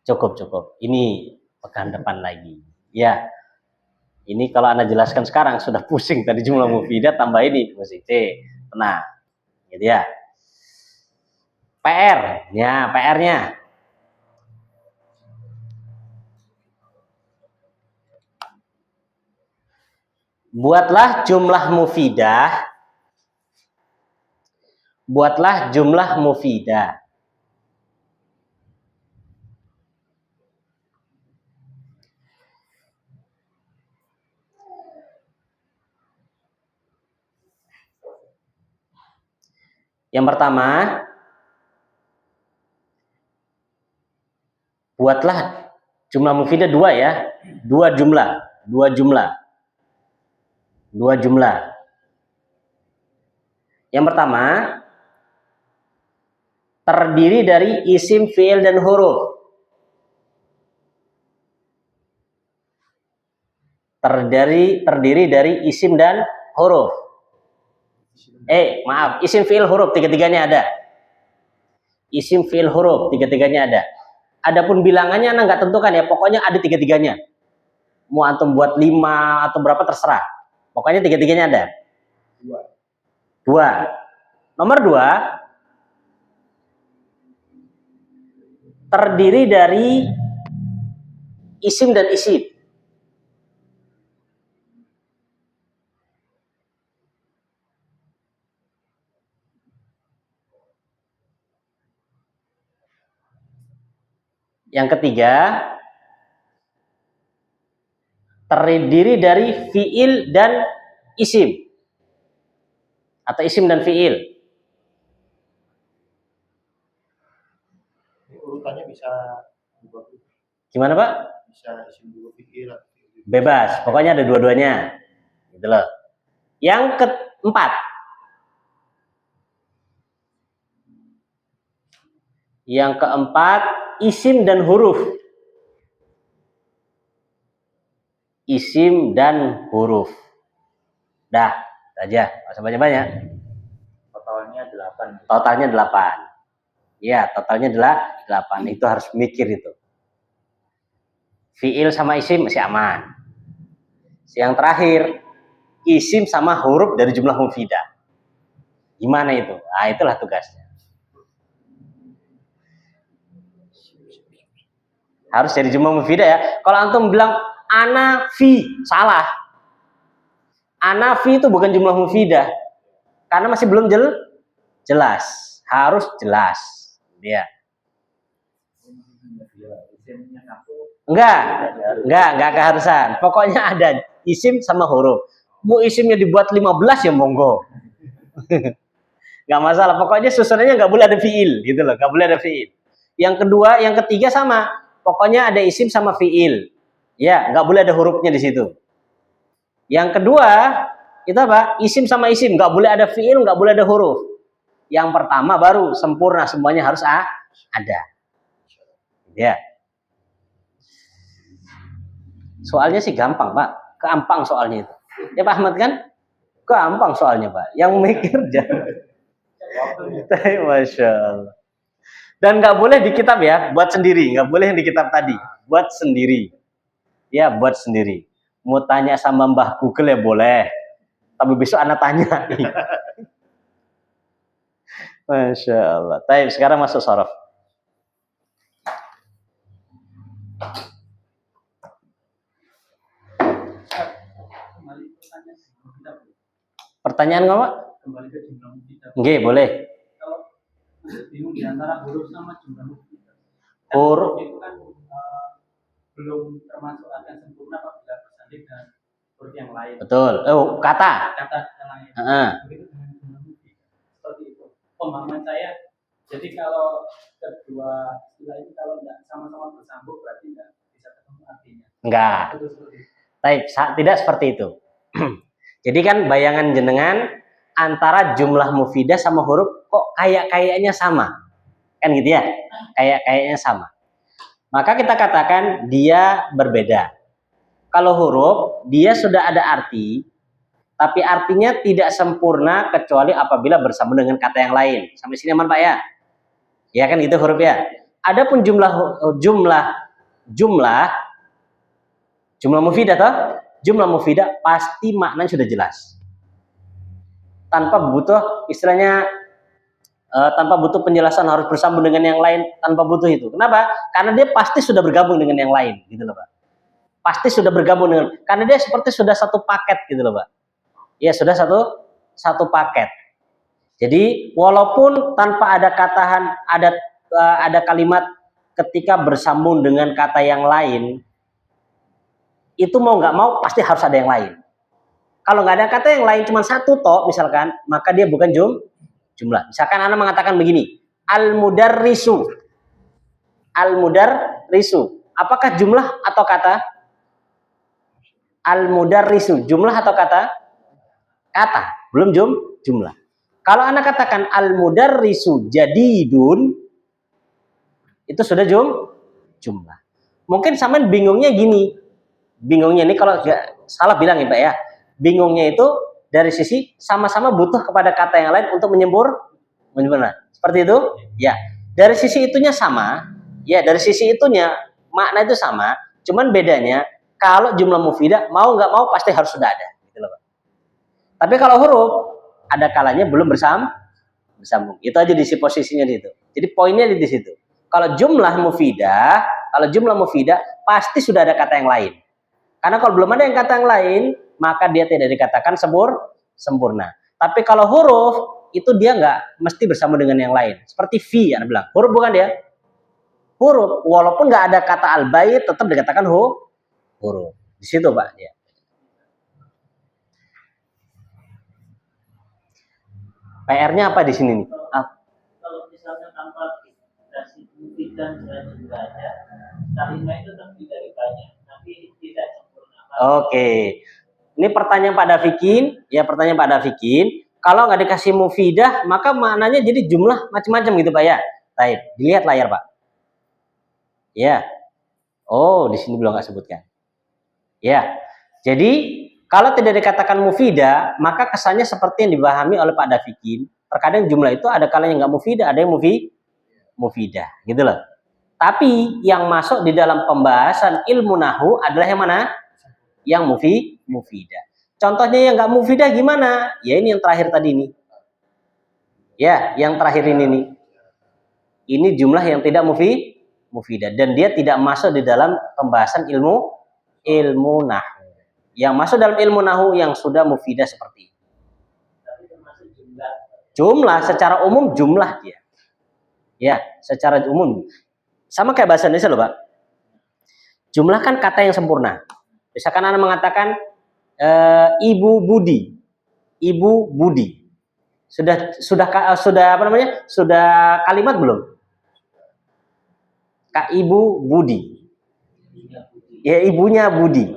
cukup. Ini pekan depan lagi. Ya, ini kalau Anda jelaskan sekarang sudah pusing. Tadi jumlah mufidah tambah ini pusing. Tenang. Gitu ya. PR. Ya, PR-nya. Buatlah jumlah mufidah. Buatlah jumlah mufidah. Yang pertama, buatlah jumlah mufidah 2 ya. 2 jumlah. Yang pertama, terdiri dari isim, fiil, dan huruf. Terdiri dari isim dan huruf. Maaf, isim, fiil, huruf, tiga-tiganya ada. Isim, fiil, huruf, tiga-tiganya ada. Adapun bilangannya Anda nggak tentukan ya, pokoknya ada tiga-tiganya. Mau antum buat 5 atau berapa terserah. Pokoknya tiga-tiganya ada. 2. Nomor 2, terdiri dari isim dan isim. Yang ketiga, terdiri dari fiil dan isim. Atau isim dan fiil. Urutannya bisa dibuat. Gimana Pak? Bisa isim dulu fiil. Bebas, pokoknya ada dua-duanya. Gitu loh. Yang keempat, isim dan huruf. Isim dan huruf. Dah, aja. Nggak usah banyak-banyak. Totalnya 8. Ya, totalnya 8. Itu harus mikir itu. Fiil sama isim masih aman. Yang terakhir, isim sama huruf dari jumlah mufidah. Gimana itu? Nah, itulah tugasnya. Harus jadi jumlah mufidah ya. Kalau antum bilang ana fi, salah. Ana fi itu bukan jumlah mufidah. Karena masih belum jelas. Harus jelas. Dia. Enggak keharusan. Pokoknya ada isim sama huruf. Mau isimnya dibuat 15 ya monggo. Enggak masalah. Pokoknya susunannya enggak boleh ada fiil gitu loh, enggak boleh ada fiil. Yang ketiga sama. Pokoknya ada isim sama fiil. Ya, enggak boleh ada hurufnya di situ. Yang kedua, itu apa? Isim sama isim, enggak boleh ada fiil, enggak boleh ada huruf. Yang pertama baru sempurna, semuanya harus ada. Ya. Soalnya sih gampang, Pak. Gampang soalnya itu. Ya Pak Ahmad kan? Gampang soalnya, Pak. Yang mikir jangan. Masya Allah. Dan nggak boleh di kitab ya, buat sendiri. Nggak boleh yang di kitab tadi. Buat sendiri. Ya, buat sendiri. Mau tanya sama Mbah Google ya boleh. Tapi besok anak tanya. Masya Allah. Baik, sekarang masuk sorof. Pertanyaan nggak Pak? Kembali ke jumlah mufidah. Nggih, boleh. Kalau bingung di antara huruf sama jumlah mufidah. Huruf itu kan belum termasuk akan sempurna apabila bersanding dengan huruf yang lain. Betul. Kata yang lain. Begitu dengan jumlah mufidah. Seperti itu. Pemahaman saya. Jadi kalau kedua istilah ini kalau tidak sama-sama bersambung berarti tidak bisa ketemu artinya. enggak. Tidak seperti itu. Jadi kan bayangan jenengan antara jumlah mufidah sama huruf kok kayaknya sama. Kan gitu ya? Kayaknya sama. Maka kita katakan dia berbeda. Kalau huruf, dia sudah ada arti, tapi artinya tidak sempurna kecuali apabila bersambung dengan kata yang lain. Sampai sini aman Pak ya? Ya kan gitu huruf ya. Adapun jumlah mufidah toh? Jumlah mufidah pasti maknanya sudah jelas. Tanpa butuh istilahnya tanpa butuh penjelasan harus bersambung dengan yang lain, tanpa butuh itu. Kenapa? Karena dia pasti sudah bergabung dengan yang lain, gitu loh Pak. Pasti sudah bergabung dengan, karena dia seperti sudah satu paket, gitu loh Pak. Ya sudah satu paket. Jadi walaupun tanpa ada ada kalimat ketika bersambung dengan kata yang lain, itu mau nggak mau pasti harus ada yang lain. Kalau nggak ada kata yang lain, cuma satu toh misalkan, maka dia bukan jumlah. Misalkan Anda mengatakan begini, al-mudarrisu. Al-mudarrisu. Apakah jumlah atau kata? Al-mudarrisu. Jumlah atau kata? Kata. Belum jumlah. Kalau Anda katakan al-mudarrisu jadidun, itu sudah jumlah. Mungkin sampean bingungnya gini. Bingungnya ini kalau nggak salah bilang ya Pak ya. Bingungnya itu dari sisi sama-sama butuh kepada kata yang lain untuk menyempurna. Seperti itu? Ya. Dari sisi itunya sama. Ya, dari sisi itunya makna itu sama. Cuman bedanya kalau jumlah mufidah mau nggak mau pasti harus sudah ada. Gitu loh, Pak. Tapi kalau huruf ada kalanya belum bersambung. Itu aja di posisinya di situ. Jadi poinnya di situ. Kalau jumlah mufidah pasti sudah ada kata yang lain. Karena kalau belum ada yang kata yang lain, maka dia tidak dikatakan sempurna. Tapi kalau huruf, itu dia nggak mesti bersambung dengan yang lain. Seperti fi, Anda bilang. Huruf bukan dia? Huruf. Walaupun nggak ada kata al-bait, tetap dikatakan huruf. Di situ, Pak. Ya. PR-nya apa di sini nih? Kalau misalnya tanpa dikasih bukti dan juga ada, kalimat itu tidak ditanya, tapi tidak sempurna. Oke. Ini pertanyaan Pak Dafikin, ya pertanyaan Pak Dafikin. Kalau nggak dikasih mufidah, maka maknanya jadi jumlah macam-macam gitu Pak ya. Baik, dilihat layar Pak. Ya. Oh, di sini belum nggak sebutkan. Ya. Jadi kalau tidak dikatakan mufidah, maka kesannya seperti yang dipahami oleh Pak Dafikin. Terkadang jumlah itu ada kalanya nggak mufidah, ada yang mufidah, gitu loh. Tapi yang masuk di dalam pembahasan ilmu nahu adalah yang mana? Yang mufidah. Contohnya yang nggak mufidah gimana? Ya ini yang terakhir tadi nih. Ya, yang terakhir ini nih. Ini jumlah yang tidak mufidah dan dia tidak masuk di dalam pembahasan ilmu nahu. Yang masuk dalam ilmu nahu yang sudah mufidah seperti ini. Jumlah secara umum jumlah dia. Ya, secara umum. Sama kayak bahasa Indonesia loh, Pak. Jumlah kan kata yang sempurna. Misalkan Anda mengatakan Ibu Budi. Sudah apa namanya? Sudah kalimat belum? Kak Ibu Budi. Ya, ibunya Budi.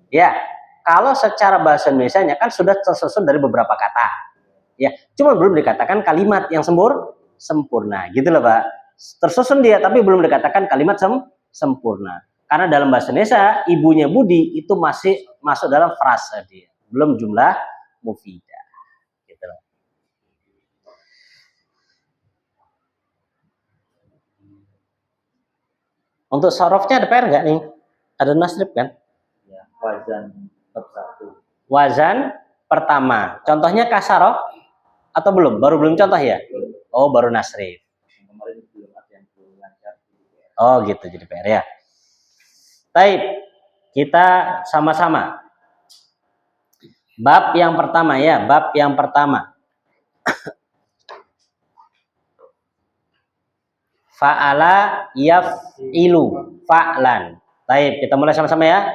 Ya, kalau secara bahasa Indonesianya kan sudah tersusun dari beberapa kata. Ya, cuma belum dikatakan kalimat yang sempurna. Gitu loh, Pak. Tersusun dia tapi belum dikatakan kalimat sempurna. Karena dalam bahasa Indonesia, ibunya Budi itu masih masuk dalam frasa dia. Belum jumlah mufidah. Gitu loh. Untuk sorofnya ada PR nggak nih? Ada nasrib kan? Ya, wazan bab 1. Wazan pertama. Contohnya kasaroh atau belum? Baru belum contoh ya? Oh, baru nasrib. Kemarin belum ada yang belum lancar. Oh gitu, jadi PR ya. Baik, kita sama-sama. Bab yang pertama ya, bab yang pertama. Fa'ala yaf'ilu fa'lan. Baik, kita mulai sama-sama ya.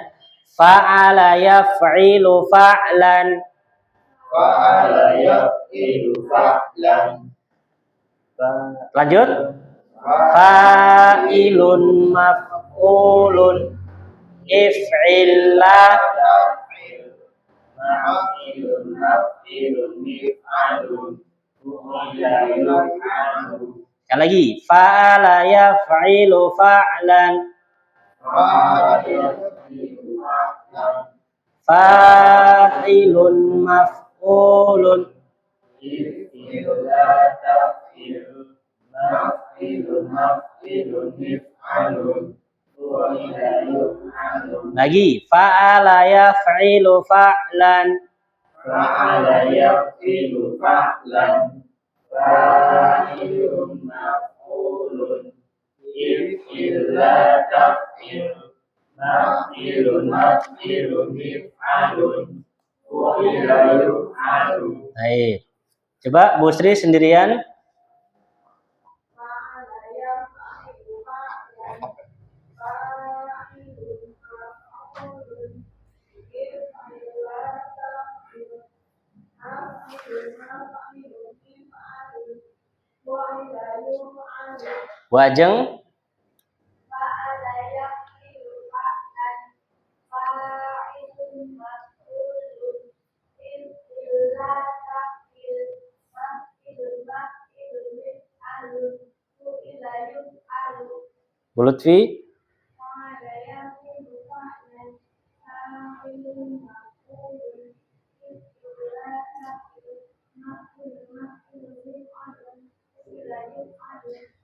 Fa'ala yaf'ilu fa'lan. Fa'ala yaf'ilu fa'lan. Lanjut. Fa'ilun maf'ulun if'illah maf'ilun maf'ilun mif'alun fu'ila yuf'alu. Sekali lagi, fa'ala yaf'ilu fa'lan, Fa'ala yaf'ilu fa'lan. fa'ilun maf'ulun, If'il la taf'il maf'ilun maf'ilun mif'alun fu'ila yuf'alu. lagi fa'ala yaf'ilu fa'lan, Fa'ala yaf'ilu fa'lan fa'ilun maf'ulun if'il la taf'il maf'ilun maf'ilun mif'alun fu'ila yuf'alu. Baik. Coba Bu Sri sendirian. Bu Ajeng. Bu Lutfi.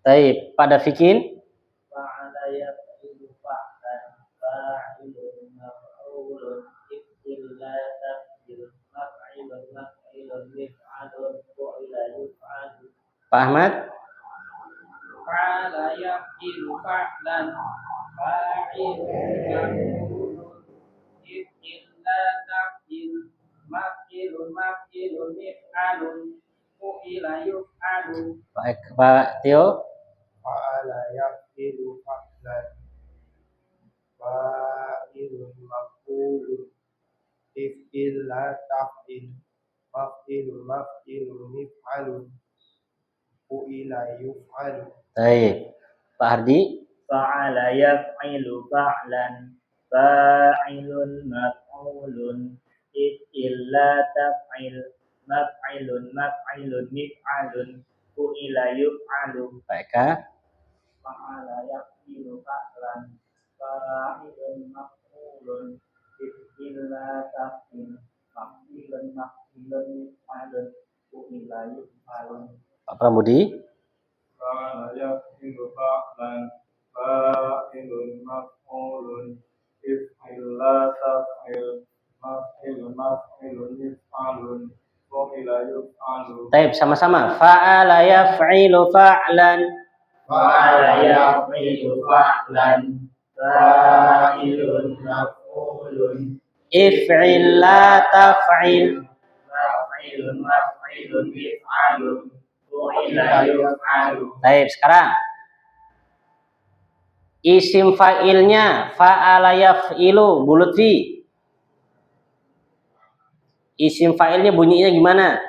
Baik, pada Fikin. Fa'ala yaf'ilu fa'lan fa'ilun maf'ulun if'il la taf'il maf'ilun maf'ilun mif'alun fu'ila yuf'alu. Pak Ahmad. Fa'ala yaf'ilu fa'lan fa'ilun maf'ulun if'il la taf'il maf'ilun maf'ilun mif'alun fu'ila yuf'alu. Pak Tio. Fa'ala yaf'ilu fa'lan. Fa'ilun maf'ulun if'il la taf'il maf'ilun maf'ilun mif'alun fu'ila yuf'alu. Baik. Pak Hardi. Fa'ala yaf'ilu fa'lan fa'ilun maf'ulun if'il la taf'il maf'ilun maf'ilun mif'alun fu'ila yuf'alu. Pak Eka. Fa'ala yaf'ilu fa'lan fa'ilun maf'ulun if'il la taf'il maf'ilun maf'ilun mif'alun fu'ila yuf'alu. Pak Pramudi. Fa'ala yaf'ilu fa'lan fa'ilun maf'ulun if'il la taf'il maf'ilun maf'ilun mif'alun fu'ila yuf'alu. Baik, sama-sama. Fa'ala yaf'ilu fa'lan. Fa'ala yaf'ilu fa'lan fa'ilun maf'ulun If'il la taf'il. maf'ilun maf'ilun mif'alun fu'ila yuf'alu. Baik, sekarang isim fa'ilnya fa'ala yaf'ilu, Bu Lutfi. Isim fa'ilnya bunyinya gimana?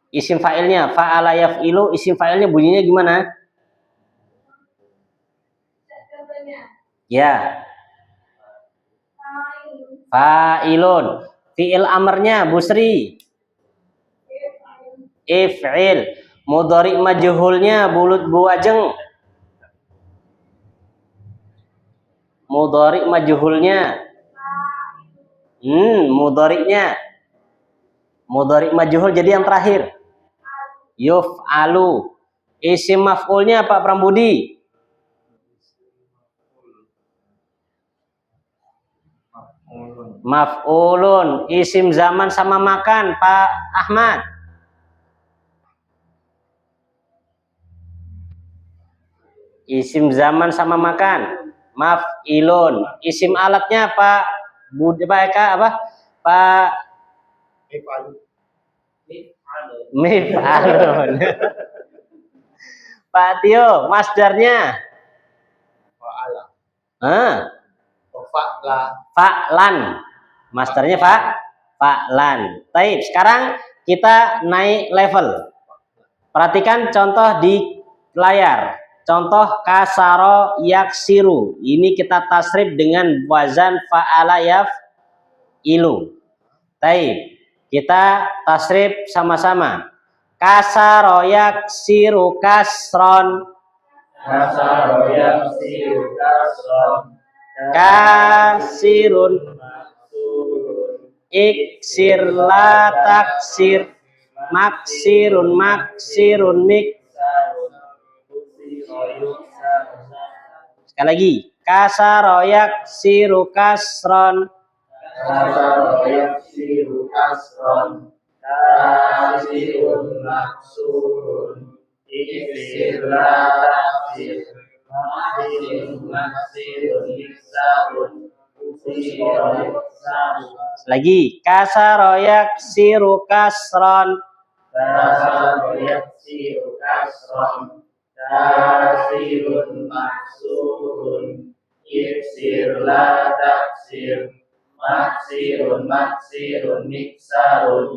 Isim fa'ilnya fa'ala yaf'ilu, isim fa'ilnya bunyinya gimana? Ya. Fa'ilun. Fi'il amarnya Bu Sri. If'il. Mudhari majhulnya Bu Ajeng. Mudhari majhulnya. Mudhari'nya. Mudhari majhul jadi yang terakhir. Yuf'alu. Isim maf'ulnya Pak Prambudi. Maf'ulun. Isim zaman sama makan Pak Ahmad. Isim zaman sama makan. Maf'ilun. Isim alatnya Pak Eka apa? Pak Mif'alun. Pak Tio, masdarnya Fa'ala. Fa'la. Fa'lan. Masdarnya fa'lan. Baik, sekarang kita naik level. Perhatikan contoh di layar. Contoh kasaro yaksiru. Ini kita tasrif dengan wazan fa'ala yaf'ilu. Taib. Kita tasrif sama-sama. Kasaro yaksiru kasron. Kasaro yaksiru kasron. Kasirun. Iksir la taksir. Maksirun maksirun mik. Sekali lagi. Kasaro yaksiru kasron. Kasaro yaksiru kasron. Kasirun maksurun. Iksir la taksir. Maksirun maksirun iksarun. Kusiro iksarun. Lagi. Kasaro yaksiru kasron. Kasaro yaksiru kasron. Kasirun maksurun. Iksir la taksir. Maksirun maksirun iksarun.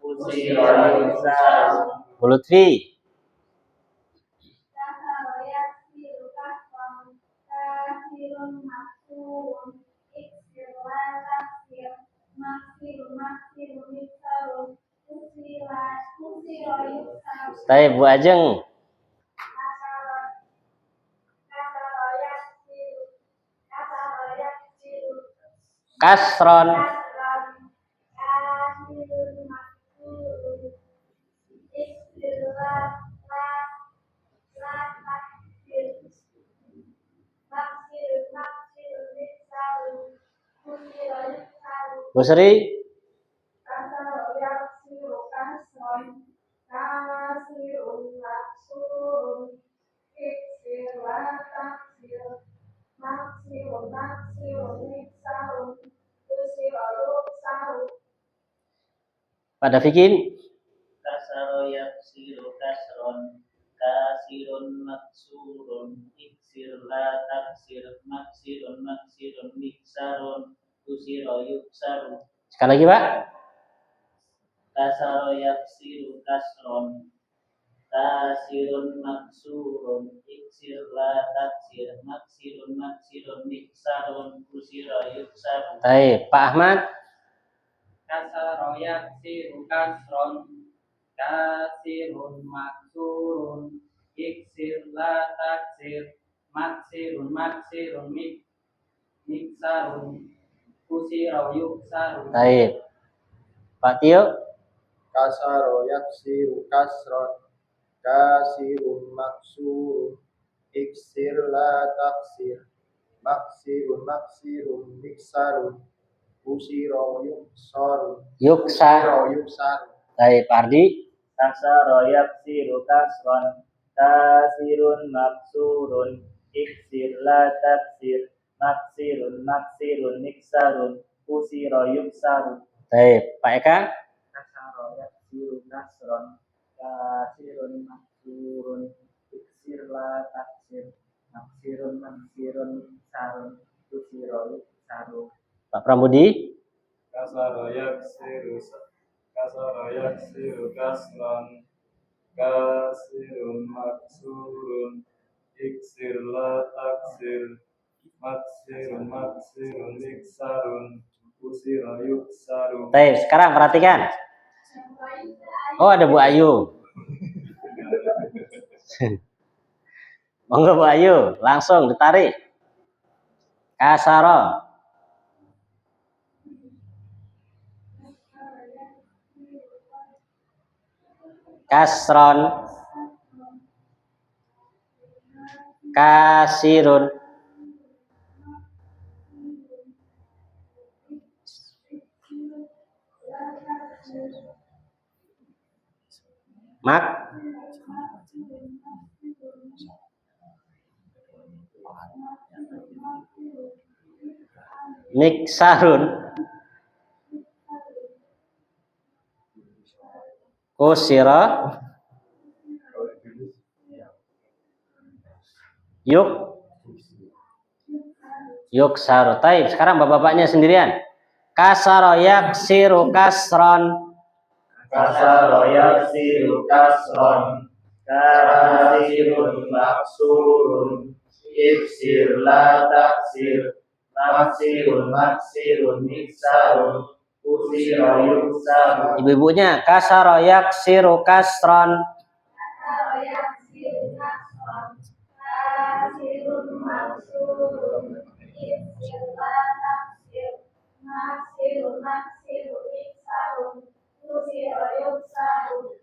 Kusiro iksarun. Bu Lutfi. Kasaro yaksiru kasron. Kasirun maksurun. Iksir la taksir. Maksirun maksirun iksarun. Kusiro iksarun. Taib Bu Ajeng. Kasaro yaksiru. Kasaro yaksiru. Kasron. Kasron. Kasirun maksurun. Iksir la taksir. Maksirun maksirun iksarun. Kusiro iksarun. Bu Sri. Kasaro yaksiru kasron. Kasirun maksurun. Iksir la taksir. Maksirun maksirun iksarun. Kusiro iksarun. Pada Fikin. Kasaro yaksiru kasron. Kasirun maksurun. Iksir la taksir. Maksirun maksirun iksarun. Kusiro yuksaru. Sekali lagi Pak. Kasaro yaksiru kasron. Kasirun maksurun. Iksir la taksir. Maksirun maksirun iksarun. Kusiro yuksaru. Taib. Pak Ahmad. Kasaro yaksiru kasron. Kasirun maksurun. Iksir la taksir. Maksirun maksirun miksarun. Kusiro yuksaru. Taib. Pak Tio. Kasaro yaksiru kasron. Kasirun maksurun. Iksir la taksir. Maksirun maksirun miksarun. Kusiro yuksaru. Yuksa. Yuksaru. Taib. Pak Ardi. Kasaro yaksiru kasron. Kasirun maksurun. Iksir la taksir. Maksirun maksirun miksarun. Kusiro yuksaru. Taib. Pak Eka. Kasaro yaksiru kasron. Kasirun maksurun. Iksir la taksir. Maksirun maksirun miksarun. Kusiro yuksaru. Pak Prambudi. Kasaro yaksiru kasron. Kasirun maksurun. Iksir la taksir. Maksirun maksirun miksarun. Kusiro yuksaru. Taib. Sekarang perhatikan. Oh, ada Bu Ayu. Monggo Bu Ayu, langsung ditarik. Kasaro. Kasron. Kasirun. Mak. Miksarun. Kusira. Yuksaru. Taib. Sekarang bapak-bapaknya sendirian. Kasaro yaksiru kasron. Kasaro yaksiru kasron. kasirun maksurun iksir la taksir maksirun miksarun usira yuksaru. Ibu-ibunya kasara yaksiru kasron.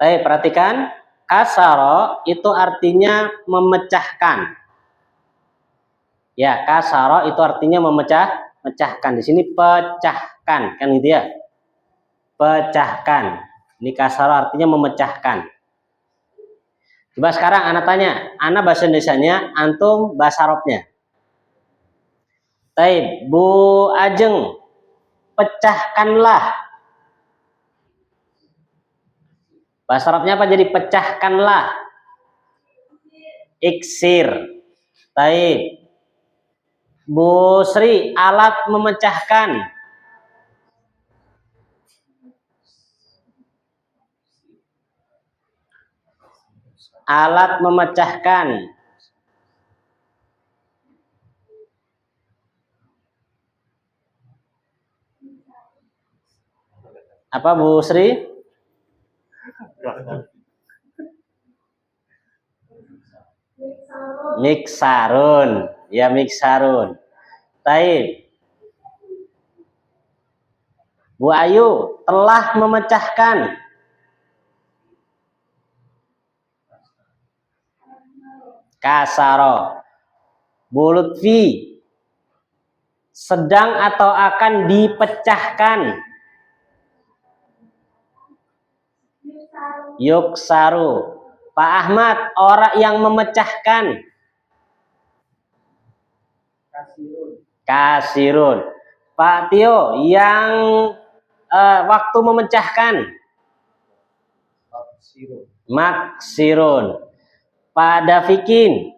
Perhatikan, kasaro itu artinya memecahkan. Ya, kasaro itu artinya memecahkan. Di sini pecahkan, kan gitu ya? Pecahkan. Ini kasaro artinya memecahkan. Coba sekarang anak tanya, anak bahasa Indonesianya, antum bahasa Arabnya. Bu Ajeng, pecahkanlah. Bahasa Arabnya apa jadi pecahkanlah? Iksir. Bu Sri, alat memecahkan. Alat memecahkan. Apa Bu Sri? Miksarun. Ya, miksarun. Bu Ayu, telah memecahkan. Kasaro. Bu Lutfi, sedang atau akan dipecahkan. Yuksaru. Pak Ahmad, orang yang memecahkan. Kasirun. Pak Tio, yang waktu memecahkan. Maksirun. Pak Dafikin,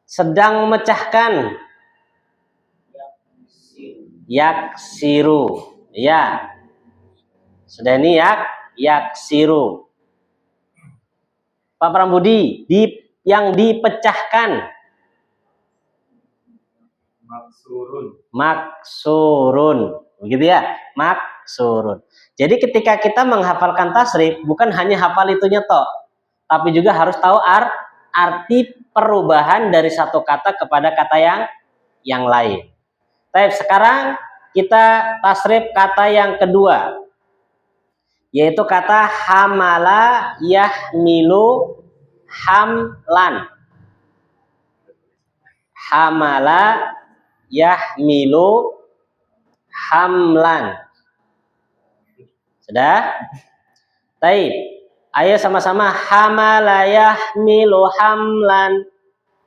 sedang memecahkan. Yaksiru. Ya. Sudah ini yaksiru. Pak Prambudi, yang dipecahkan. Maksurun. Begitu ya? Maksurun. Jadi ketika kita menghafalkan tasrif, bukan hanya hafal itunya toh, tapi juga harus tahu arti perubahan dari satu kata kepada kata yang lain. Sekarang kita tasrif kata yang kedua, yaitu kata hamala yahmilu hamlan. Hamala yahmilu hamlan. Sudah? Ayo sama-sama, hamala yahmilu hamlan.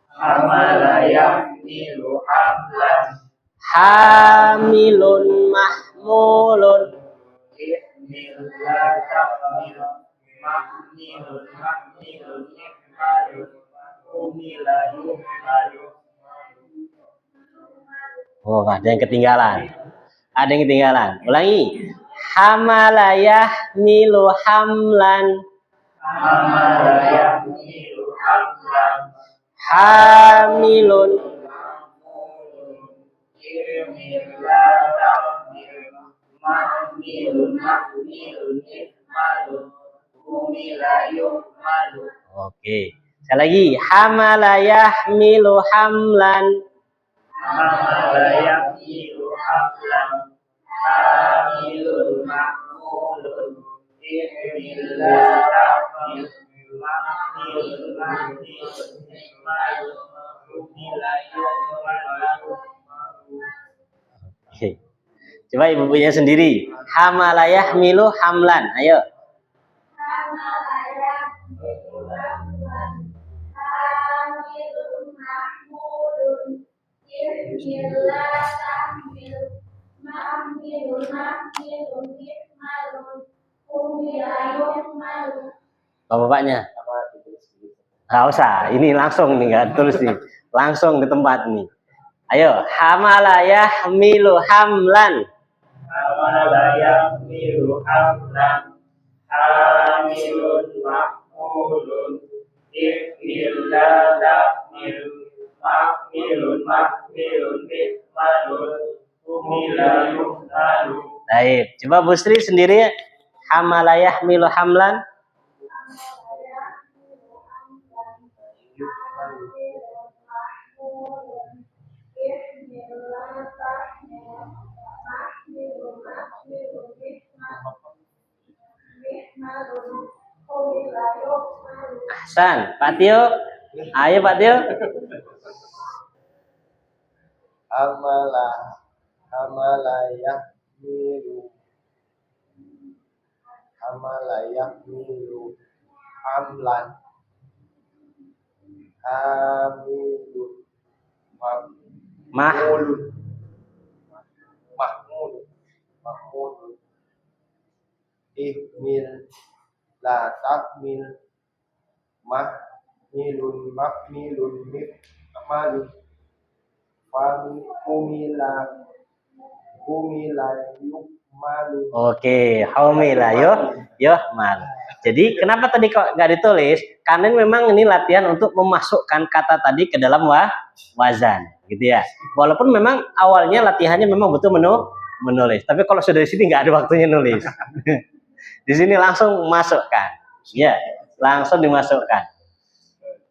Hamala yahmilu hamlan. Hamilun mahmulun. Ihmil la tahmil. Mahmilun ihmalun. Umila yuhmalu. Oh, ada yang ketinggalan. Ada yang ketinggalan. Ulangi. Hamala yahmilu hamlan. Hamala yahmilu hamlan. Hamilun. Ihmil la tahmil. Mahmilun ihmalun. Umila yuhmalu. Oke. Sekali lagi. Hamala yahmilu hamlan. Hamala yahmilu hamlan. Hamilun mahmulun. Ihmil la tahmil. Mahmilun ihmalun. Umila yuhmalu. Oke. Coba ibu-ibunya sendiri. Hamala yahmilu hamlan. Ayo. Bapak-bapaknya. Nggak usah, ini langsung nih, nggak tulis nih, langsung di tempat nih. Ayo, hamala yahmilu hamlan. Hamala yahmilu hamlan. Hamilun mahmulun. la tahmil mahmilun mahmilun mihmalun humila yuhmalu. Baik, coba Bu Sri sendiri hamalayah milu hamlan. Ahsan, Pak Tio. Ayo Pak Tio. Hamalayah milu hamlan hamilun Mah. mahmulun ihmil la tahmil mahmilun mihmalun fami humila yuhmalu. Oke, humila yuhmal. Jadi kenapa tadi kok nggak ditulis? Karena memang ini latihan untuk memasukkan kata tadi ke dalam wazan, gitu ya. Walaupun memang awalnya latihannya memang betul menulis, tapi kalau sudah di sini nggak ada waktunya nulis. Di sini langsung masukkan, ya, langsung dimasukkan.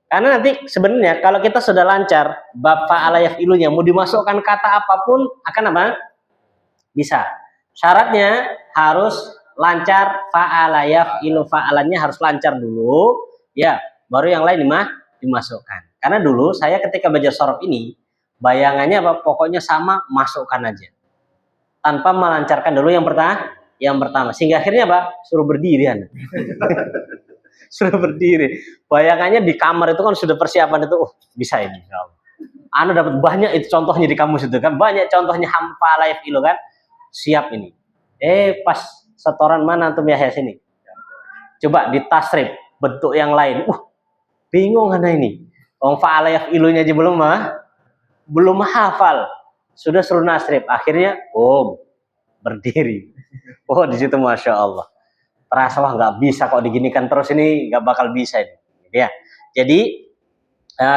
Karena nanti sebenarnya kalau kita sudah lancar bab fa'ala yaf'ilunya, mau dimasukkan kata apapun akan apa? Bisa. Syaratnya harus lancar fa'ala yaf'ilu, fa'alannya harus lancar dulu, ya, baru yang lain dimasukkan. Karena dulu saya ketika belajar sorof ini bayangannya apa? Pokoknya sama, masukkan aja tanpa melancarkan dulu yang pertama, sehingga akhirnya apa? Suruh berdiri Anda. Suruh berdiri. Bayangannya di kamar itu kan sudah persiapan itu, bisa ini. Anda dapat banyak itu contohnya di kamus itu kan, banyak contohnya fa'ala yaf'ilu kan, siap ini. Pas setoran mana antum ya sini? Coba di tasrif bentuk yang lain. Bingung Anda ini. Fa'ala yaf'ilunya aja belum hafal. Sudah suruh nasrif, akhirnya berdiri. Di situ Masya Allah. Terasa wah nggak bisa kok diginikan terus, ini nggak bakal bisa ini. Ya. Jadi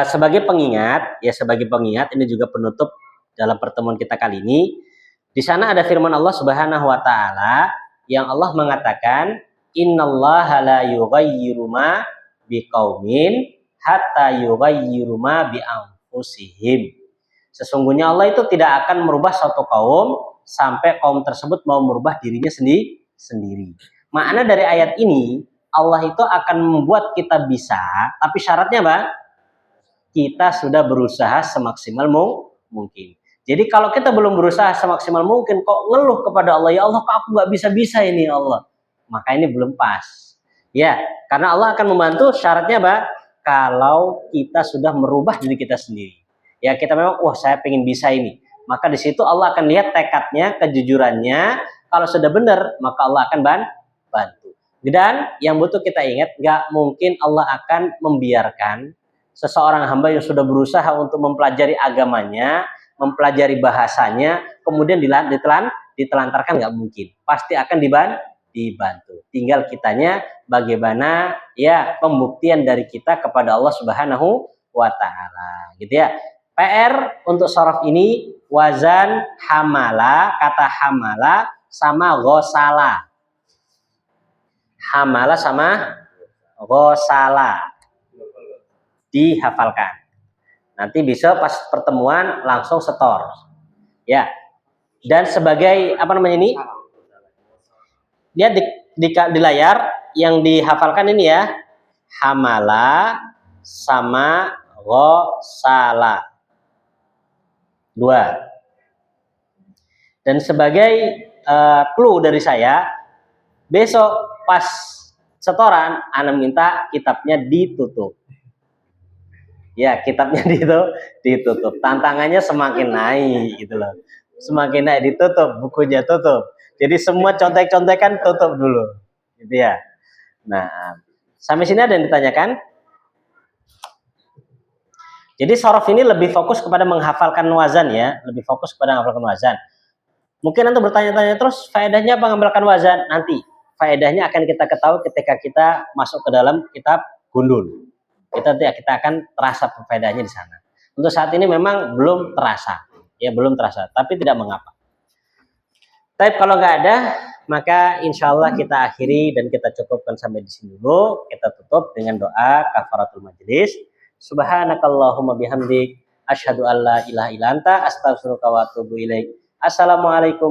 sebagai pengingat ini juga penutup dalam pertemuan kita kali ini. Di sana ada firman Allah Subhanahu wa taala yang Allah mengatakan, innallaha la yughayyiru ma biqaumin hatta yughayyiru ma bi anfusihim. Sesungguhnya Allah itu tidak akan merubah suatu kaum sampai kaum tersebut mau merubah dirinya sendiri. Makna dari ayat ini, Allah itu akan membuat kita bisa, tapi syaratnya apa? Kita sudah berusaha semaksimal mungkin. Jadi kalau kita belum berusaha semaksimal mungkin, kok ngeluh kepada Allah, ya Allah kok aku nggak bisa ini ya Allah, maka ini belum pas. Ya, karena Allah akan membantu, syaratnya apa? Kalau kita sudah merubah diri kita sendiri. Ya kita memang, saya pengen bisa ini. Maka di situ Allah akan lihat tekadnya, kejujurannya. Kalau sudah benar, maka Allah akan bantu. Dan yang butuh kita ingat, nggak mungkin Allah akan membiarkan seseorang hamba yang sudah berusaha untuk mempelajari agamanya, mempelajari bahasanya, kemudian ditelantarkan, nggak mungkin. Pasti akan dibantu. Tinggal kitanya bagaimana ya pembuktian dari kita kepada Allah Subhanahu wa taala. Gitu ya. PR untuk sorof ini wazan hamala, kata hamala sama ghosala. Hamala sama ghosala. Dihafalkan. Nanti bisa pas pertemuan langsung setor. Ya. Dan sebagai ini? Lihat di layar yang dihafalkan ini ya. Hamala sama ghosala. 2. Dan sebagai clue dari saya, besok pas setoran Ana minta kitabnya ditutup. Ya, kitabnya ditutup. Tantangannya semakin naik gitu loh. Semakin naik ditutup, bukunya tutup. Jadi semua contek-contekan tutup dulu. Gitu ya. Nah, sampai sini ada yang ditanyakan? Jadi sorof ini lebih fokus kepada menghafalkan wazan ya, lebih fokus kepada menghafalkan wazan. Mungkin Anda bertanya-tanya terus, faedahnya apa menghafalkan wazan? Nanti faedahnya akan kita ketahui ketika kita masuk ke dalam kitab gundul. kita akan terasa perbedaannya di sana. Untuk saat ini memang belum terasa, ya belum terasa, tapi tidak mengapa. Tapi kalau nggak ada, maka insya Allah kita akhiri dan kita cukupkan sampai di sini dulu. Kita tutup dengan doa kafaratul majelis. Subhanakallahumma bihamdik, asyhadu an la ilaha illa anta, astaghfiruka wa atubu ilaik. Assalamualaikum.